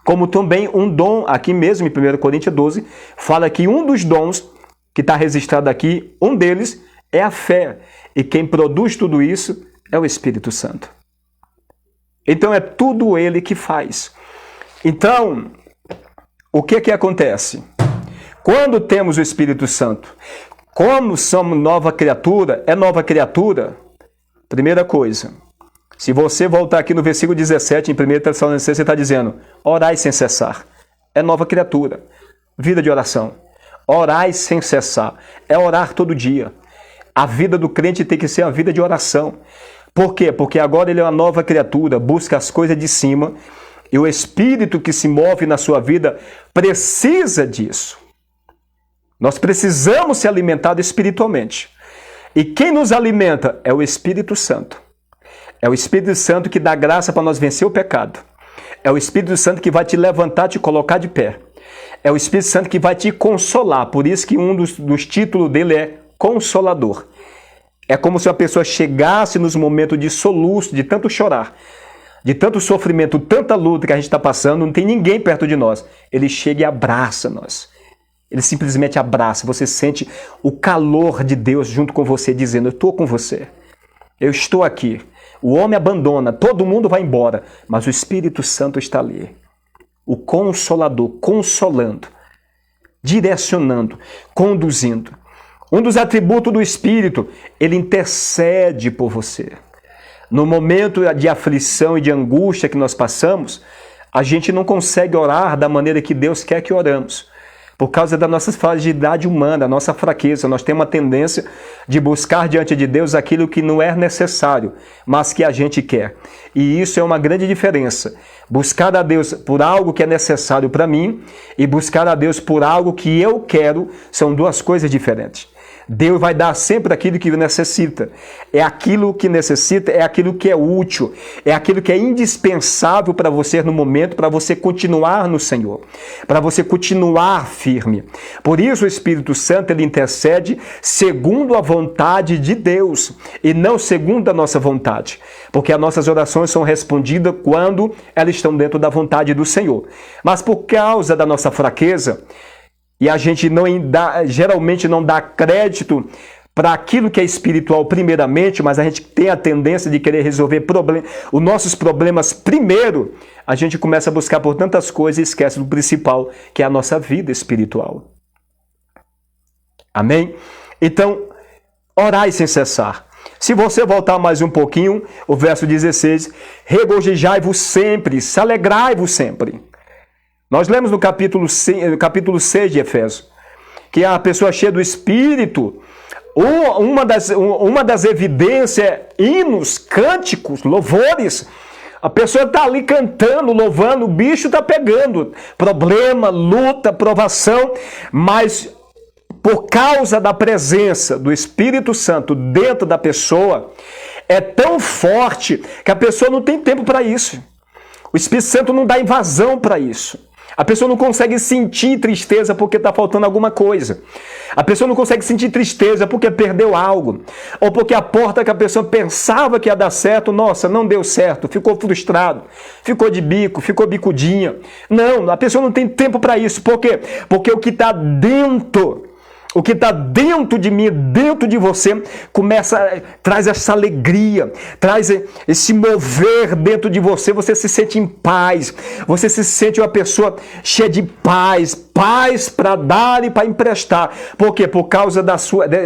Como também um dom, aqui mesmo em 1 Coríntios 12, fala que um dos dons que está registrado aqui, um deles é a fé. E quem produz tudo isso é o Espírito Santo. Então é tudo ele que faz. Então, o que acontece? Quando temos o Espírito Santo, como somos nova criatura, é nova criatura. Primeira coisa, se você voltar aqui no versículo 17, em 1 Tessalonicenses, você está dizendo: orai sem cessar. É nova criatura. Vida de oração. Orai sem cessar. É orar todo dia. A vida do crente tem que ser uma vida de oração. Por quê? Porque agora ele é uma nova criatura, busca as coisas de cima, e o Espírito que se move na sua vida precisa disso. Nós precisamos ser alimentados espiritualmente. E quem nos alimenta é o Espírito Santo. É o Espírito Santo que dá graça para nós vencer o pecado. É o Espírito Santo que vai te levantar, te colocar de pé. É o Espírito Santo que vai te consolar. Por isso que um dos títulos dele é Consolador. É como se uma pessoa chegasse nos momentos de soluço, de tanto chorar, de tanto sofrimento, tanta luta que a gente está passando, não tem ninguém perto de nós. Ele chega e abraça nós. Ele simplesmente abraça. Você sente o calor de Deus junto com você, dizendo: eu estou com você. Eu estou aqui. O homem abandona, todo mundo vai embora, mas o Espírito Santo está ali. O Consolador, consolando, direcionando, conduzindo. Um dos atributos do Espírito, ele intercede por você. no momento de aflição e de angústia que nós passamos, a gente não consegue orar da maneira que Deus quer que oramos. Por causa da nossa fragilidade humana, da nossa fraqueza, nós temos uma tendência de buscar diante de Deus aquilo que não é necessário, mas que a gente quer. E isso é uma grande diferença. Buscar a Deus por algo que é necessário para mim e buscar a Deus por algo que eu quero são duas coisas diferentes. Deus vai dar sempre aquilo que necessita. É aquilo que necessita, é aquilo que é útil, é aquilo que é indispensável para você no momento, para você continuar no Senhor, para você continuar firme. Por isso o Espírito Santo, ele intercede segundo a vontade de Deus e não segundo a nossa vontade, porque as nossas orações são respondidas quando elas estão dentro da vontade do Senhor. Mas por causa da nossa fraqueza, e a gente geralmente não dá crédito para aquilo que é espiritual primeiramente, mas a gente tem a tendência de querer resolver os nossos problemas primeiro, a gente começa a buscar por tantas coisas e esquece do principal, que é a nossa vida espiritual. Amém? Então, orai sem cessar. Se você voltar mais um pouquinho, o verso 16, regozijai-vos sempre, se alegrai-vos sempre. Nós lemos no capítulo 6 de Efésios, que a pessoa cheia do Espírito, uma das evidências é hinos, cânticos, louvores. A pessoa está ali cantando, louvando, o bicho está pegando. Problema, luta, provação, mas por causa da presença do Espírito Santo dentro da pessoa, é tão forte que a pessoa não tem tempo para isso. O Espírito Santo não dá invasão para isso. A pessoa não consegue sentir tristeza porque está faltando alguma coisa. A pessoa não consegue sentir tristeza porque perdeu algo. Ou porque a porta que a pessoa pensava que ia dar certo, nossa, não deu certo, ficou frustrado, ficou de bico, ficou bicudinha. Não, a pessoa não tem tempo para isso. Por quê? Porque o que está dentro... O que está dentro de mim, dentro de você, traz essa alegria, traz esse mover dentro de você. Você se sente em paz, você se sente uma pessoa cheia de paz, paz para dar e para emprestar. Por quê? Por causa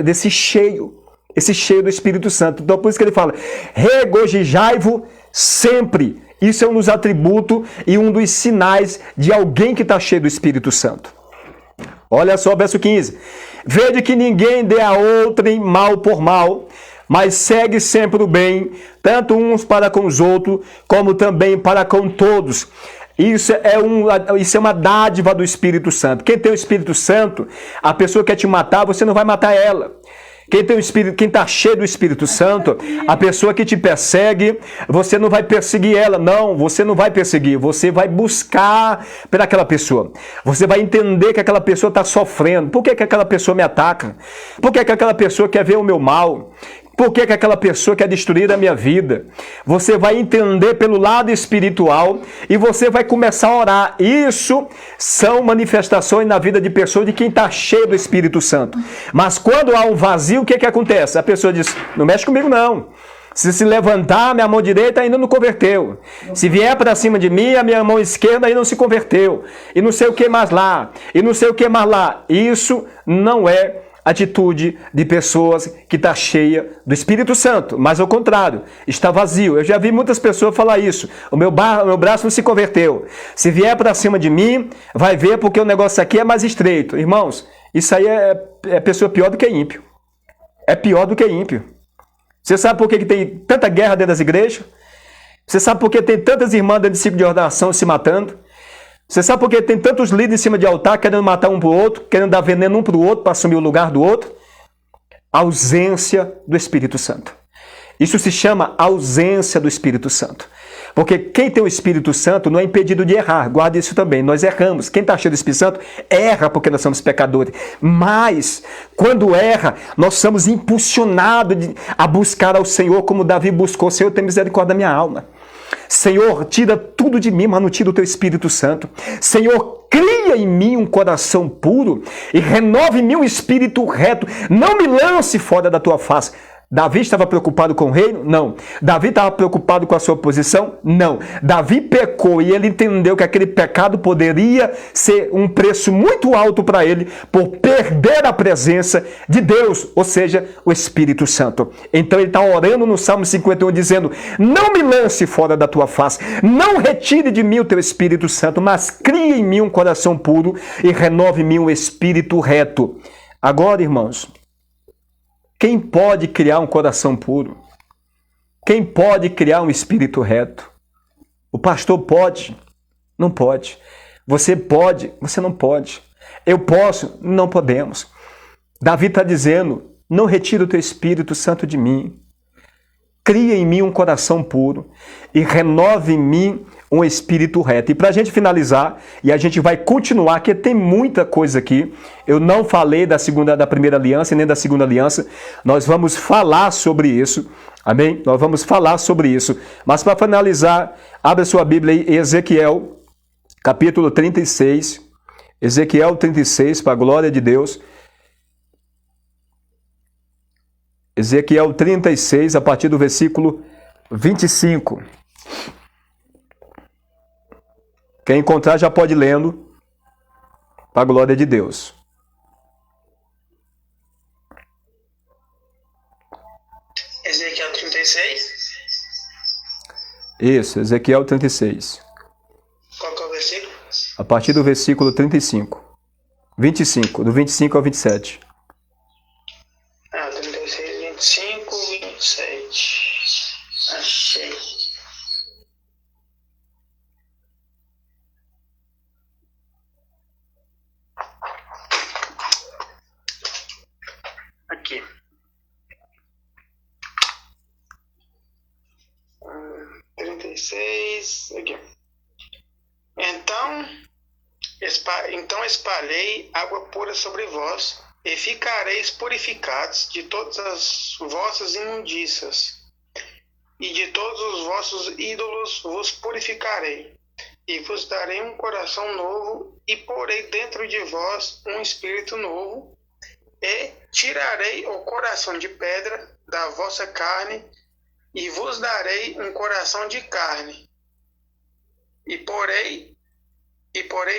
desse cheio, esse cheio do Espírito Santo. Então por isso que ele fala, regozijai-vos sempre. Isso é um dos atributos e um dos sinais de alguém que está cheio do Espírito Santo. Olha só, verso 15. Vede que ninguém dê a outrem mal por mal, mas segue sempre o bem, tanto uns para com os outros, como também para com todos. Isso é uma dádiva do Espírito Santo. Quem tem o Espírito Santo, a pessoa quer te matar, você não vai matar ela. Quem está cheio do Espírito Santo, a pessoa que te persegue, você não vai perseguir ela. Não, você não vai perseguir. Você vai buscar por aquela pessoa. Você vai entender que aquela pessoa está sofrendo. Por que aquela pessoa me ataca? Por que aquela pessoa quer ver o meu mal? Por que aquela pessoa quer destruir a minha vida? Você vai entender pelo lado espiritual e você vai começar a orar. Isso são manifestações na vida de pessoas de quem está cheio do Espírito Santo. Mas quando há um vazio, o que acontece? A pessoa diz, não mexe comigo não. Se levantar, minha mão direita ainda não converteu. Se vier para cima de mim, a minha mão esquerda ainda não se converteu. E não sei o que mais lá. E não sei o que mais lá. Isso não é atitude de pessoas que está cheia do Espírito Santo, mas ao contrário, está vazio. Eu já vi muitas pessoas falar isso. O meu braço não se converteu. Se vier para cima de mim, vai ver porque o negócio aqui é mais estreito. Irmãos, isso aí é pessoa pior do que ímpio. É pior do que ímpio. Você sabe por que tem tanta guerra dentro das igrejas? Você sabe por que tem tantas irmãs dentro de ciclo de ordenação se matando? Você sabe por que tem tantos líderes em cima de altar querendo matar um para o outro, querendo dar veneno um para o outro, para assumir o lugar do outro? Ausência do Espírito Santo. Isso se chama ausência do Espírito Santo. Porque quem tem o Espírito Santo não é impedido de errar. Guarda isso também. Nós erramos. Quem está cheio do Espírito Santo erra porque nós somos pecadores. Mas, quando erra, nós somos impulsionados a buscar ao Senhor como Davi buscou. Senhor, tem misericórdia da minha alma. Senhor, tira tudo de mim, mas não tira o teu Espírito Santo. Senhor, cria em mim um coração puro e renove em mim um espírito reto. Não me lance fora da tua face. Davi estava preocupado com o reino? Não. Davi estava preocupado com a sua posição? Não. Davi pecou e ele entendeu que aquele pecado poderia ser um preço muito alto para ele por perder a presença de Deus, ou seja, o Espírito Santo. Então ele está orando no Salmo 51 dizendo: não me lance fora da tua face, não retire de mim o teu Espírito Santo, mas crie em mim um coração puro e renove em mim um espírito reto. Agora, irmãos, quem pode criar um coração puro? Quem pode criar um espírito reto? O pastor pode? Não pode. Você pode? Você não pode. Eu posso? Não podemos. Davi está dizendo: não retire o teu Espírito Santo de mim. Cria em mim um coração puro e renove em mim um espírito reto. E para a gente finalizar, e a gente vai continuar, que tem muita coisa aqui. Eu não falei da primeira aliança e nem da segunda aliança. Nós vamos falar sobre isso. Amém? Nós vamos falar sobre isso. Mas para finalizar, abra sua Bíblia aí, Ezequiel, capítulo 36. Ezequiel 36, para a glória de Deus. Ezequiel 36, a partir do versículo 25. Quem encontrar já pode ir lendo, para a glória de Deus. Ezequiel 36. Isso, Ezequiel 36. Qual que é o versículo? A partir do versículo 35. 25, do 25 ao 27. 36, 25, 27. Achei. Aqui. 36, aqui. Então espalhei água pura sobre vós, e ficareis purificados de todas as vossas imundícias, e de todos os vossos ídolos vos purificarei, e vos darei um coração novo, e porei dentro de vós um espírito novo, e tirarei o coração de pedra da vossa carne, e vos darei um coração de carne, e porei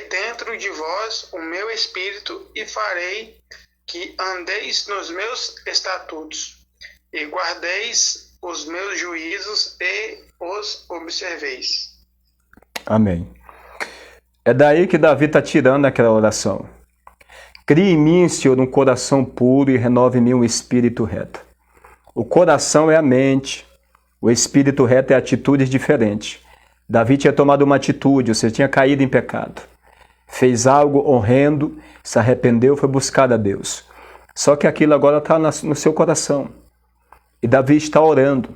dentro de vós o meu espírito, e farei que andeis nos meus estatutos, e guardeis os meus juízos, e os observeis. Amém. É daí que Davi está tirando aquela oração. Crie em mim, Senhor, um coração puro e renove em mim um espírito reto. O coração é a mente, o espírito reto é atitudes diferentes. Davi tinha tomado uma atitude, ou seja, tinha caído em pecado. Fez algo horrendo, se arrependeu, foi buscar a Deus. Só que aquilo agora está no seu coração. E Davi está orando.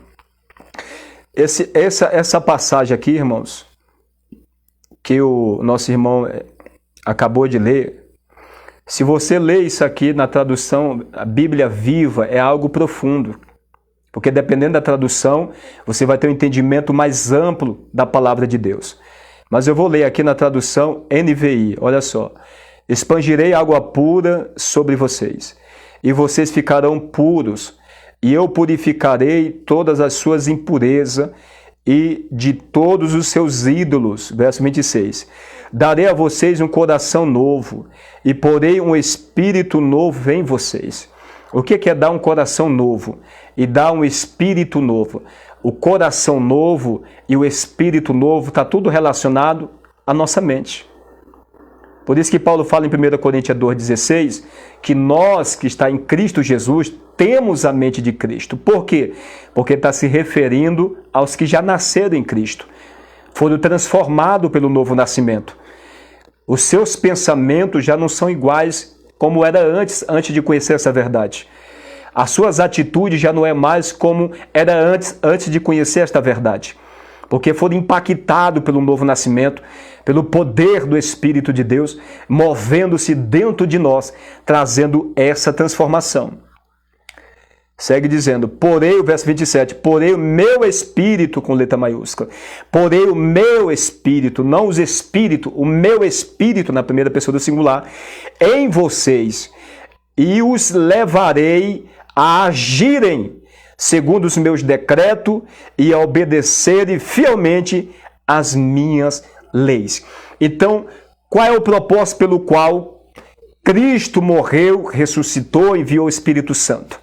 Essa passagem aqui, irmãos, que o nosso irmão acabou de ler, se você lê isso aqui na tradução, a Bíblia Viva, é algo profundo. Porque dependendo da tradução, você vai ter um entendimento mais amplo da palavra de Deus. Mas eu vou ler aqui na tradução NVI, olha só. Expangirei água pura sobre vocês, e vocês ficarão puros, e eu purificarei todas as suas impurezas e de todos os seus ídolos. Verso 26. Darei a vocês um coração novo, e porei um espírito novo em vocês. O que é dar um coração novo e dar um espírito novo? O coração novo e o espírito novo está tudo relacionado à nossa mente. Por isso que Paulo fala em 1 Coríntios 2,16 que nós que está em Cristo Jesus temos a mente de Cristo. Por quê? Porque está se referindo aos que já nasceram em Cristo, foram transformados pelo novo nascimento. Os seus pensamentos já não são iguais como era antes de conhecer essa verdade. As suas atitudes já não é mais como era antes de conhecer esta verdade. Porque foram impactados pelo novo nascimento, pelo poder do Espírito de Deus, movendo-se dentro de nós, trazendo essa transformação. Segue dizendo, porém, o verso 27, porém o meu espírito, com letra maiúscula, porém o meu espírito, não os espíritos, o meu espírito, na primeira pessoa do singular, em vocês, e os levarei a agirem segundo os meus decretos e a obedecerem fielmente as minhas leis. Então, qual é o propósito pelo qual Cristo morreu, ressuscitou e enviou o Espírito Santo?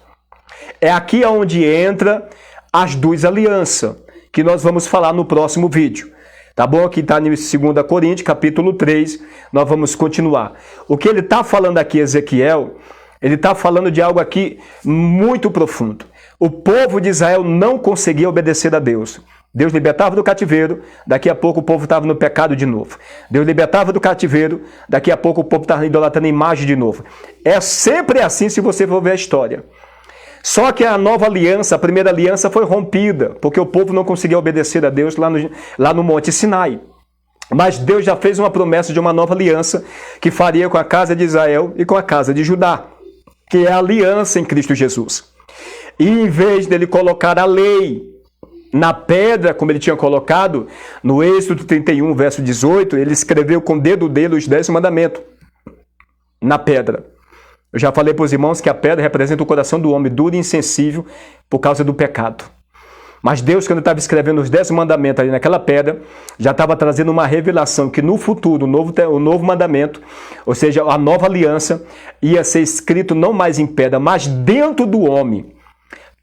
É aqui onde entra as duas alianças, que nós vamos falar no próximo vídeo. Tá bom? Aqui está em 2 Coríntios, capítulo 3, nós vamos continuar. O que ele está falando aqui, Ezequiel, ele está falando de algo aqui muito profundo. O povo de Israel não conseguia obedecer a Deus. Deus libertava do cativeiro, daqui a pouco o povo estava no pecado de novo. Deus libertava do cativeiro, daqui a pouco o povo estava idolatrando a imagem de novo. É sempre assim se você for ver a história. Só que a nova aliança, a primeira aliança foi rompida, porque o povo não conseguia obedecer a Deus lá no Monte Sinai. Mas Deus já fez uma promessa de uma nova aliança que faria com a casa de Israel e com a casa de Judá, que é a aliança em Cristo Jesus. E em vez dele colocar a lei na pedra, como ele tinha colocado, no Êxodo 31, verso 18, ele escreveu com o dedo dele os 10 mandamentos na pedra. Eu já falei para os irmãos que a pedra representa o coração do homem duro e insensível por causa do pecado. Mas Deus, quando estava escrevendo os 10 mandamentos ali naquela pedra, já estava trazendo uma revelação que no futuro, o novo mandamento, ou seja, a nova aliança, ia ser escrito não mais em pedra, mas dentro do homem,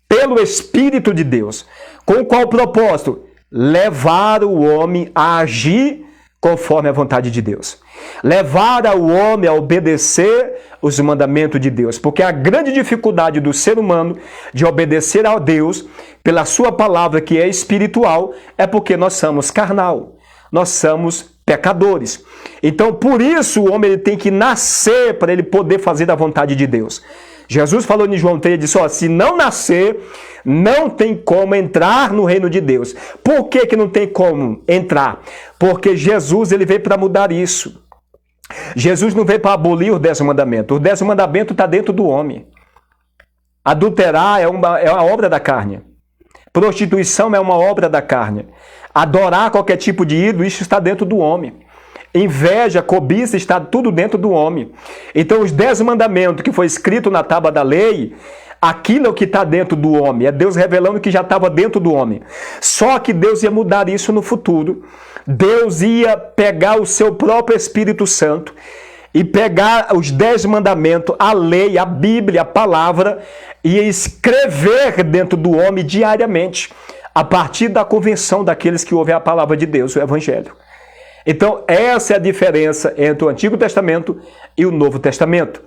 pelo Espírito de Deus. Com qual propósito? Levar o homem a agir conforme a vontade de Deus. Levar o homem a obedecer os mandamentos de Deus. Porque a grande dificuldade do ser humano de obedecer a Deus pela sua palavra, que é espiritual, é porque nós somos carnal. Nós somos pecadores. Então, por isso, o homem ele tem que nascer para ele poder fazer a vontade de Deus. Jesus falou em João 3, disse, se não nascer, não tem como entrar no reino de Deus. Por que não tem como entrar? Porque Jesus ele veio para mudar isso. Jesus não veio para abolir os 10 mandamentos. Os 10 mandamentos estão dentro do homem. Adulterar é uma obra da carne. Prostituição é uma obra da carne. Adorar qualquer tipo de ídolo, isso está dentro do homem. Inveja, cobiça, está tudo dentro do homem. Então, os 10 mandamentos que foi escrito na tábua da lei, aquilo que está dentro do homem, é Deus revelando que já estava dentro do homem. Só que Deus ia mudar isso no futuro. Deus ia pegar o seu próprio Espírito Santo e pegar os 10 mandamentos, a lei, a Bíblia, a palavra, e escrever dentro do homem diariamente, a partir da convenção daqueles que ouvem a palavra de Deus, o Evangelho. Então, essa é a diferença entre o Antigo Testamento e o Novo Testamento.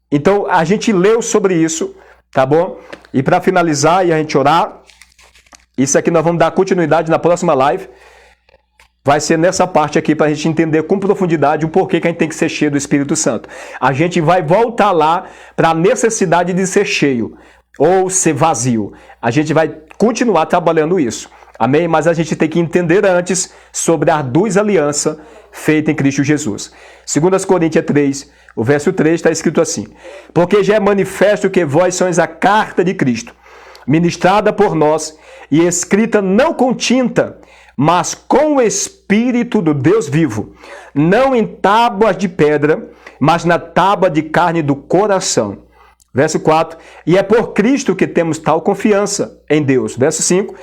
Então, a gente leu sobre isso, tá bom? E para finalizar e a gente orar, isso aqui nós vamos dar continuidade na próxima live. Vai ser nessa parte aqui para a gente entender com profundidade o porquê que a gente tem que ser cheio do Espírito Santo. A gente vai voltar lá para a necessidade de ser cheio ou ser vazio. A gente vai continuar trabalhando isso. Amém? Mas a gente tem que entender antes sobre as duas alianças feitas em Cristo Jesus. 2 Coríntios 3, o verso 3 está escrito assim: porque já é manifesto que vós sois a carta de Cristo, ministrada por nós e escrita não com tinta, mas com o Espírito do Deus vivo, não em tábuas de pedra, mas na tábua de carne do coração. Verso 4, e é por Cristo que temos tal confiança em Deus. Verso 5,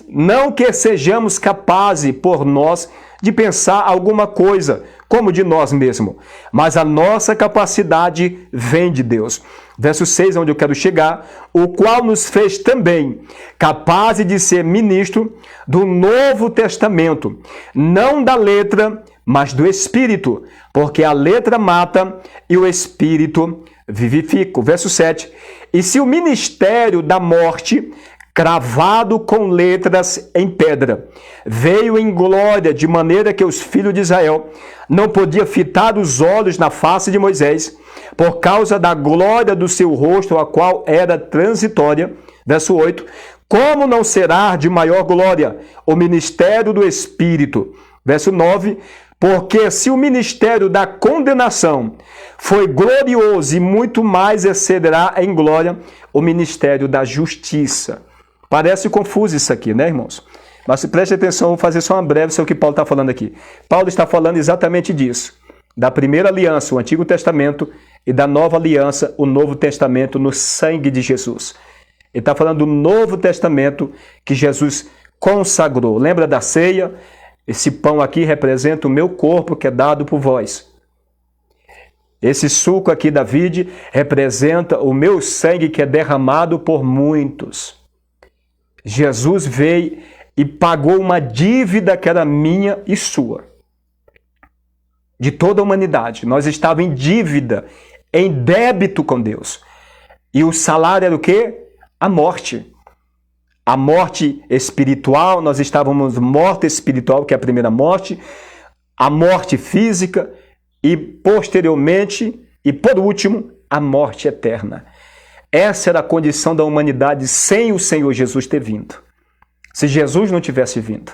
não que sejamos capazes por nós de pensar alguma coisa como de nós mesmos, mas a nossa capacidade vem de Deus. Verso 6, onde eu quero chegar, o qual nos fez também capazes de ser ministro do Novo Testamento, não da letra, mas do Espírito, porque a letra mata e o Espírito vivifica. Verso 7, e se o ministério da morte, cravado com letras em pedra, veio em glória, de maneira que os filhos de Israel não podiam fitar os olhos na face de Moisés, por causa da glória do seu rosto, a qual era transitória. Verso 8, como não será de maior glória o ministério do Espírito? Verso 9, porque se o ministério da condenação foi glorioso e muito mais excederá em glória o ministério da justiça. Parece confuso isso aqui, né, irmãos? Mas preste atenção, vou fazer só uma breve sobre o que Paulo está falando aqui. Paulo está falando exatamente disso. Da primeira aliança, o Antigo Testamento, e da nova aliança, o Novo Testamento, no sangue de Jesus. Ele está falando do Novo Testamento que Jesus consagrou. Lembra da ceia? Esse pão aqui representa o meu corpo que é dado por vós. Esse suco aqui da vide representa o meu sangue que é derramado por muitos. Jesus veio e pagou uma dívida que era minha e sua. De toda a humanidade. Nós estávamos em dívida, em débito com Deus. E o salário era o quê? A morte. A morte espiritual, nós estávamos mortos espiritual, que é a primeira morte. A morte física e, posteriormente, e por último, a morte eterna. Essa era a condição da humanidade sem o Senhor Jesus ter vindo. Se Jesus não tivesse vindo.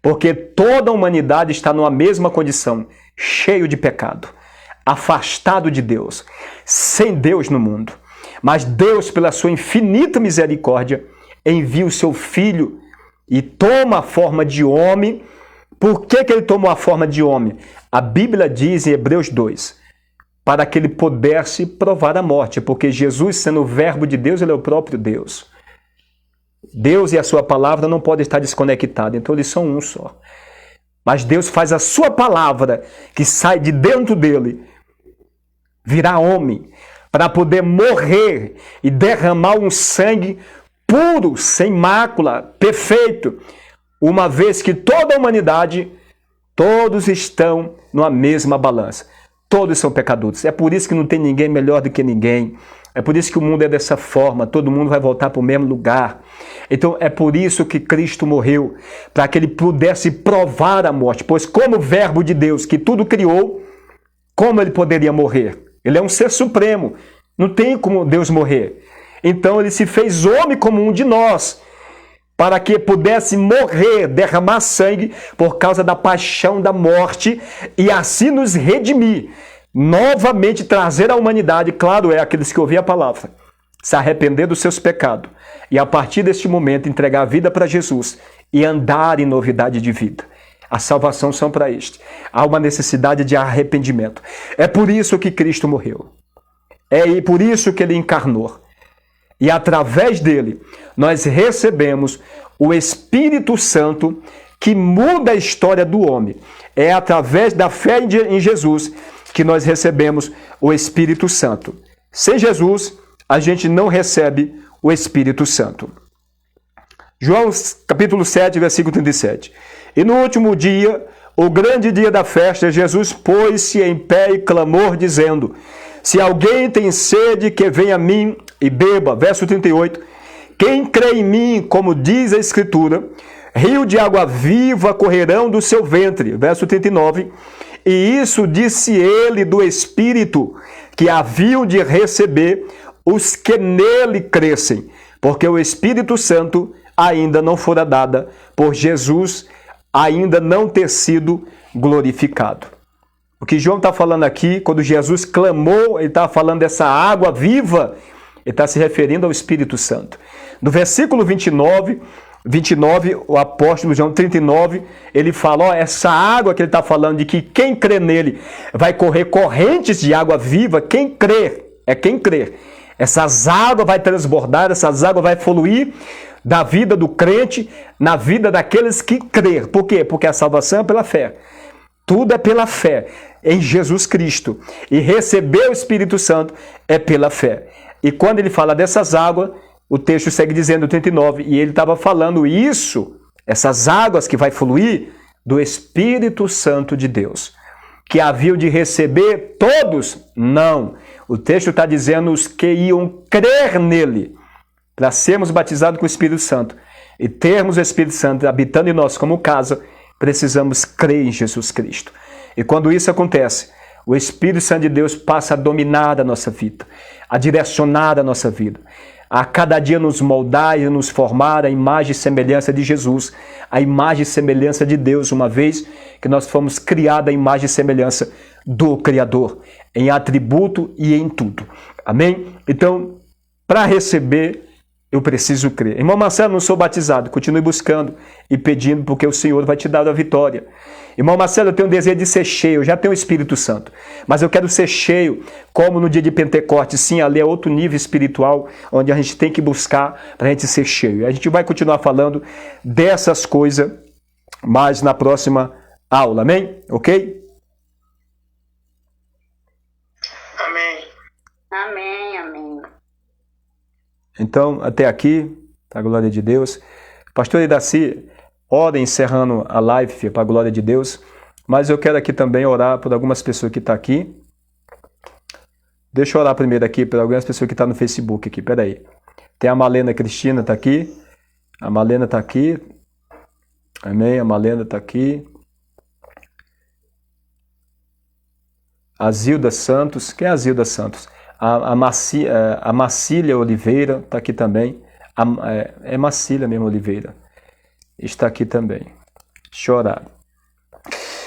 Porque toda a humanidade está numa mesma condição, cheio de pecado, afastado de Deus, sem Deus no mundo. Mas Deus, pela sua infinita misericórdia, envia o seu Filho e toma a forma de homem. Por que ele tomou a forma de homem? A Bíblia diz em Hebreus 2, para que ele pudesse provar a morte, porque Jesus, sendo o verbo de Deus, ele é o próprio Deus. Deus e a sua palavra não podem estar desconectados, então eles são um só. Mas Deus faz a sua palavra, que sai de dentro dele, virar homem, para poder morrer e derramar um sangue puro, sem mácula, perfeito, uma vez que toda a humanidade, todos estão numa mesma balança. Todos são pecadores. É por isso que não tem ninguém melhor do que ninguém. É por isso que o mundo é dessa forma. Todo mundo vai voltar para o mesmo lugar. Então é por isso que Cristo morreu, para que ele pudesse provar a morte. Pois como verbo de Deus que tudo criou, como ele poderia morrer? Ele é um ser supremo. Não tem como Deus morrer. Então ele se fez homem como um de nós, para que pudesse morrer, derramar sangue por causa da paixão da morte e assim nos redimir. Novamente trazer à humanidade, claro é, aqueles que ouvem a palavra, se arrepender dos seus pecados e a partir deste momento entregar a vida para Jesus e andar em novidade de vida. A salvação são para este. Há uma necessidade de arrependimento. É por isso que Cristo morreu. É por isso que ele encarnou. E através dele, nós recebemos o Espírito Santo que muda a história do homem. É através da fé em Jesus que nós recebemos o Espírito Santo. Sem Jesus, a gente não recebe o Espírito Santo. João capítulo 7, versículo 37. E no último dia, o grande dia da festa, Jesus pôs-se em pé e clamou, dizendo: se alguém tem sede, que venha a mim e beba. Verso 38. Quem crê em mim, como diz a Escritura, rio de água viva correrão do seu ventre. Verso 39. E isso disse ele do Espírito, que haviam de receber os que nele crescem, porque o Espírito Santo ainda não fora dada, por Jesus ainda não ter sido glorificado. O que João está falando aqui, quando Jesus clamou, ele está falando dessa água viva, ele está se referindo ao Espírito Santo. No versículo 29, o apóstolo João 39, ele fala, ó, essa água que ele está falando, de que quem crê nele vai correr correntes de água viva, quem crê, é quem crê. Essas águas vai transbordar, essas águas vai fluir da vida do crente, na vida daqueles que crê. Por quê? Porque a salvação é pela fé. Tudo é pela fé em Jesus Cristo. E receber o Espírito Santo é pela fé. E quando ele fala dessas águas, o texto segue dizendo, 39, e ele estava falando isso, essas águas que vai fluir, do Espírito Santo de Deus. Que haviam de receber todos? Não. O texto está dizendo os que iam crer nele, para sermos batizados com o Espírito Santo e termos o Espírito Santo habitando em nós como casa, precisamos crer em Jesus Cristo. E quando isso acontece, o Espírito Santo de Deus passa a dominar a nossa vida, a direcionar a nossa vida, a cada dia nos moldar e nos formar a imagem e semelhança de Jesus, a imagem e semelhança de Deus, uma vez que nós fomos criados à imagem e semelhança do Criador, em atributo e em tudo. Amém? Então, para receber Eu preciso crer. Irmão Marcelo, não sou batizado. Continue buscando e pedindo, porque o Senhor vai te dar a vitória. Irmão Marcelo, eu tenho um desejo de ser cheio. Eu já tenho o Espírito Santo. Mas eu quero ser cheio, como no dia de Pentecostes. Sim, ali é outro nível espiritual, onde a gente tem que buscar para a gente ser cheio. E a gente vai continuar falando dessas coisas mais na próxima aula. Amém? Ok? Amém. Amém, amém. Então, até aqui, para a glória de Deus. Pastor Idaci, ora encerrando a live para a glória de Deus. Mas eu quero aqui também orar por algumas pessoas que estão aqui. Deixa eu orar primeiro aqui por algumas pessoas que estão no Facebook aqui. Peraí. Tem a Malena Cristina, está aqui. A Malena está aqui. Amém? A Malena está aqui. A Zilda Santos. Quem é a Zilda Santos? A Macília Oliveira está aqui também. É Macília mesmo, Oliveira. Está aqui também. Deixa eu orar.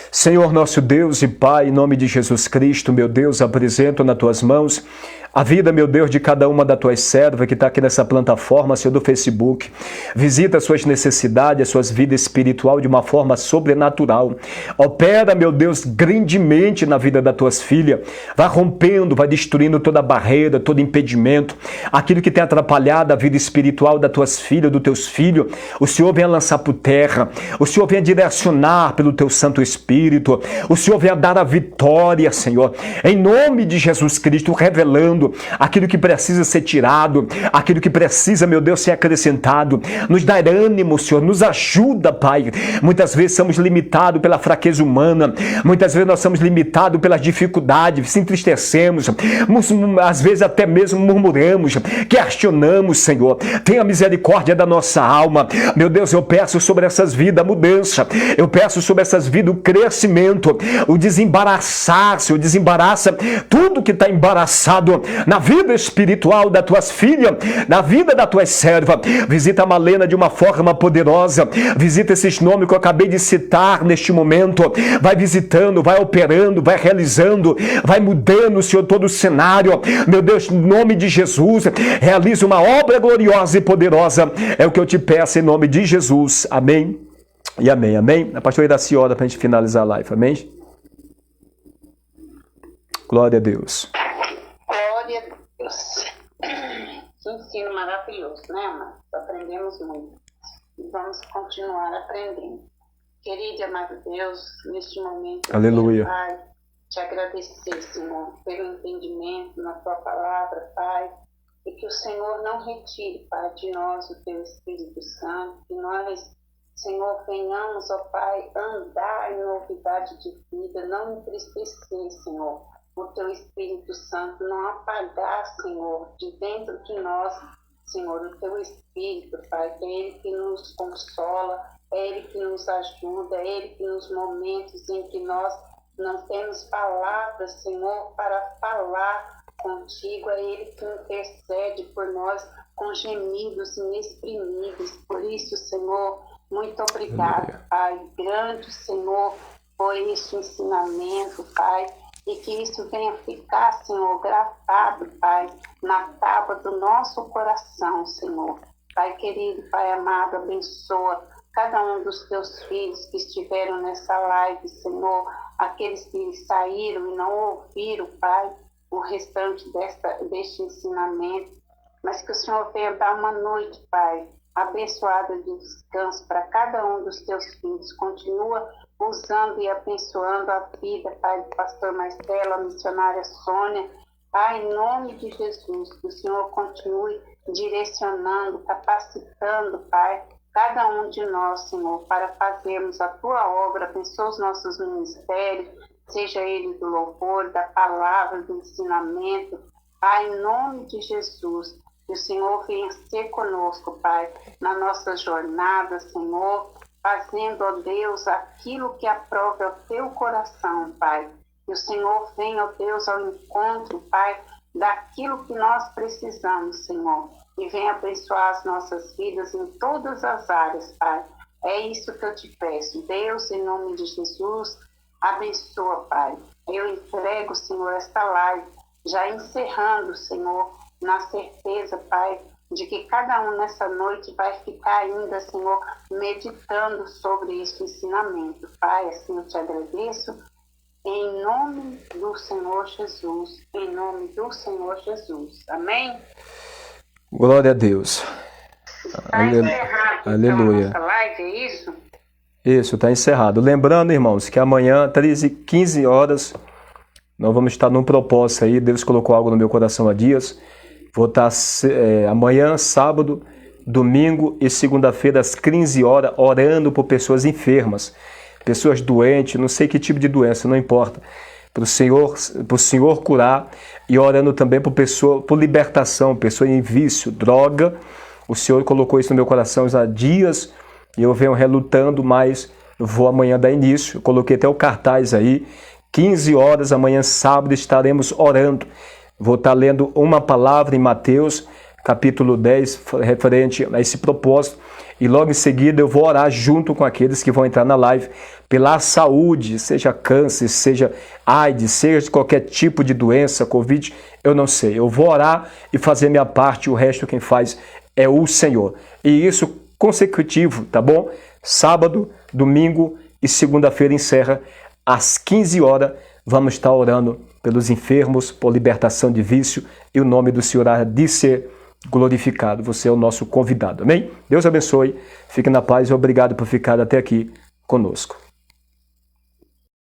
Senhor nosso Deus e Pai, em nome de Jesus Cristo, meu Deus, apresento nas tuas mãos a vida, meu Deus, de cada uma das tuas servas que está aqui nessa plataforma, Senhor, do Facebook. Visita as suas necessidades, as suas vidas espiritual de uma forma sobrenatural. Opera, meu Deus, grandemente na vida das tuas filhas. Vai rompendo, vai destruindo toda barreira, todo impedimento, aquilo que tem atrapalhado a vida espiritual das tuas filhas, dos teus filhos. O Senhor venha lançar por terra. O Senhor venha direcionar pelo teu Santo Espírito. O Senhor venha dar a vitória, Senhor. Em nome de Jesus Cristo, revelando aquilo que precisa ser tirado, aquilo que precisa, meu Deus, ser acrescentado. Nos dá ânimo, Senhor, nos ajuda, Pai. Muitas vezes somos limitados pela fraqueza humana, muitas vezes nós somos limitados pelas dificuldades, se entristecemos, às vezes até mesmo murmuramos, questionamos, Senhor. Tenha misericórdia da nossa alma. Meu Deus, eu peço sobre essas vidas a mudança, eu peço sobre essas vidas o crescimento, o desembaraçar, Senhor, desembaraça tudo que está embaraçado na vida espiritual das tuas filhas, na vida das tuas servas. Visita a Malena de uma forma poderosa, visita esses nomes que eu acabei de citar neste momento, vai visitando, vai operando, vai realizando, vai mudando, Senhor, todo o cenário. Meu Deus, em nome de Jesus, realiza uma obra gloriosa e poderosa, é o que eu te peço em nome de Jesus, amém e amém, amém. A pastora Iraci ora para a gente finalizar a live, amém? Glória a Deus. Glória a Deus. Que ensino maravilhoso, né, amados? Aprendemos muito. E vamos continuar aprendendo. Querido e amado Deus, neste momento, aleluia, Pai, te agradecer, Senhor, pelo entendimento na tua palavra, Pai, e que o Senhor não retire, Pai, de nós o teu Espírito Santo, que nós, Senhor, venhamos, ó Pai, andar em novidade de vida, não entristecer, Senhor, o teu Espírito Santo, não apagar, Senhor, de dentro de nós, Senhor, o teu Espírito, Pai, que é Ele que nos consola, é Ele que nos ajuda, é Ele que nos momentos em que nós não temos palavras, Senhor, para falar contigo, é Ele que intercede por nós com gemidos inexprimíveis. Por isso, Senhor, muito obrigado, Pai. Grande, Senhor, por este ensinamento, Pai. E que isso venha ficar, Senhor, gravado, Pai, na tábua do nosso coração, Senhor. Pai querido, Pai amado, abençoa cada um dos teus filhos que estiveram nessa live, Senhor. Aqueles que saíram e não ouviram, Pai, o restante deste ensinamento. Mas que o Senhor venha dar uma noite, Pai, abençoada de descanso para cada um dos teus filhos. Continua usando e abençoando a vida, Pai, do pastor Marcelo, a missionária Sônia. Pai, em nome de Jesus, que o Senhor continue direcionando, capacitando, Pai, cada um de nós, Senhor, para fazermos a tua obra. Abençoa os nossos ministérios, seja ele do louvor, da palavra, do ensinamento. Pai, em nome de Jesus, que o Senhor venha ser conosco, Pai, na nossa jornada, Senhor, fazendo, ó Deus, aquilo que aprova o teu coração, Pai. Que o Senhor venha, ó Deus, ao encontro, Pai, daquilo que nós precisamos, Senhor. E venha abençoar as nossas vidas em todas as áreas, Pai. É isso que eu te peço. Deus, em nome de Jesus, abençoa, Pai. Eu entrego, Senhor, esta live, já encerrando, Senhor, na certeza, Pai, de que cada um nessa noite vai ficar ainda, Senhor, meditando sobre esse ensinamento. Pai, assim eu te agradeço, em nome do Senhor Jesus, em nome do Senhor Jesus. Amém? Glória a Deus. Está encerrado, Aleluia. Então, a nossa live, é isso? Isso, está encerrado. Lembrando, irmãos, que amanhã, 15 horas, nós vamos estar num propósito aí. Deus colocou algo no meu coração há dias. Vou estar amanhã, sábado, domingo e segunda-feira, às 15 horas, orando por pessoas enfermas, pessoas doentes, não sei que tipo de doença, não importa. Para o Senhor curar, e orando também por libertação, pessoa em vício, droga. O Senhor colocou isso no meu coração há dias e eu venho relutando, mas eu vou amanhã dar início. Eu coloquei até o cartaz aí, 15 horas, amanhã sábado, estaremos orando. Vou estar lendo uma palavra em Mateus, capítulo 10, referente a esse propósito. E logo em seguida eu vou orar junto com aqueles que vão entrar na live pela saúde, seja câncer, seja AIDS, seja qualquer tipo de doença, Covid, eu não sei. Eu vou orar e fazer minha parte, o resto quem faz é o Senhor. E isso consecutivo, tá bom? Sábado, domingo e segunda-feira encerra às 15 horas. Vamos estar orando pelos enfermos, por libertação de vício, e o nome do Senhor há de ser glorificado. Você é o nosso convidado, amém? Deus abençoe, fique na paz e obrigado por ficar até aqui conosco.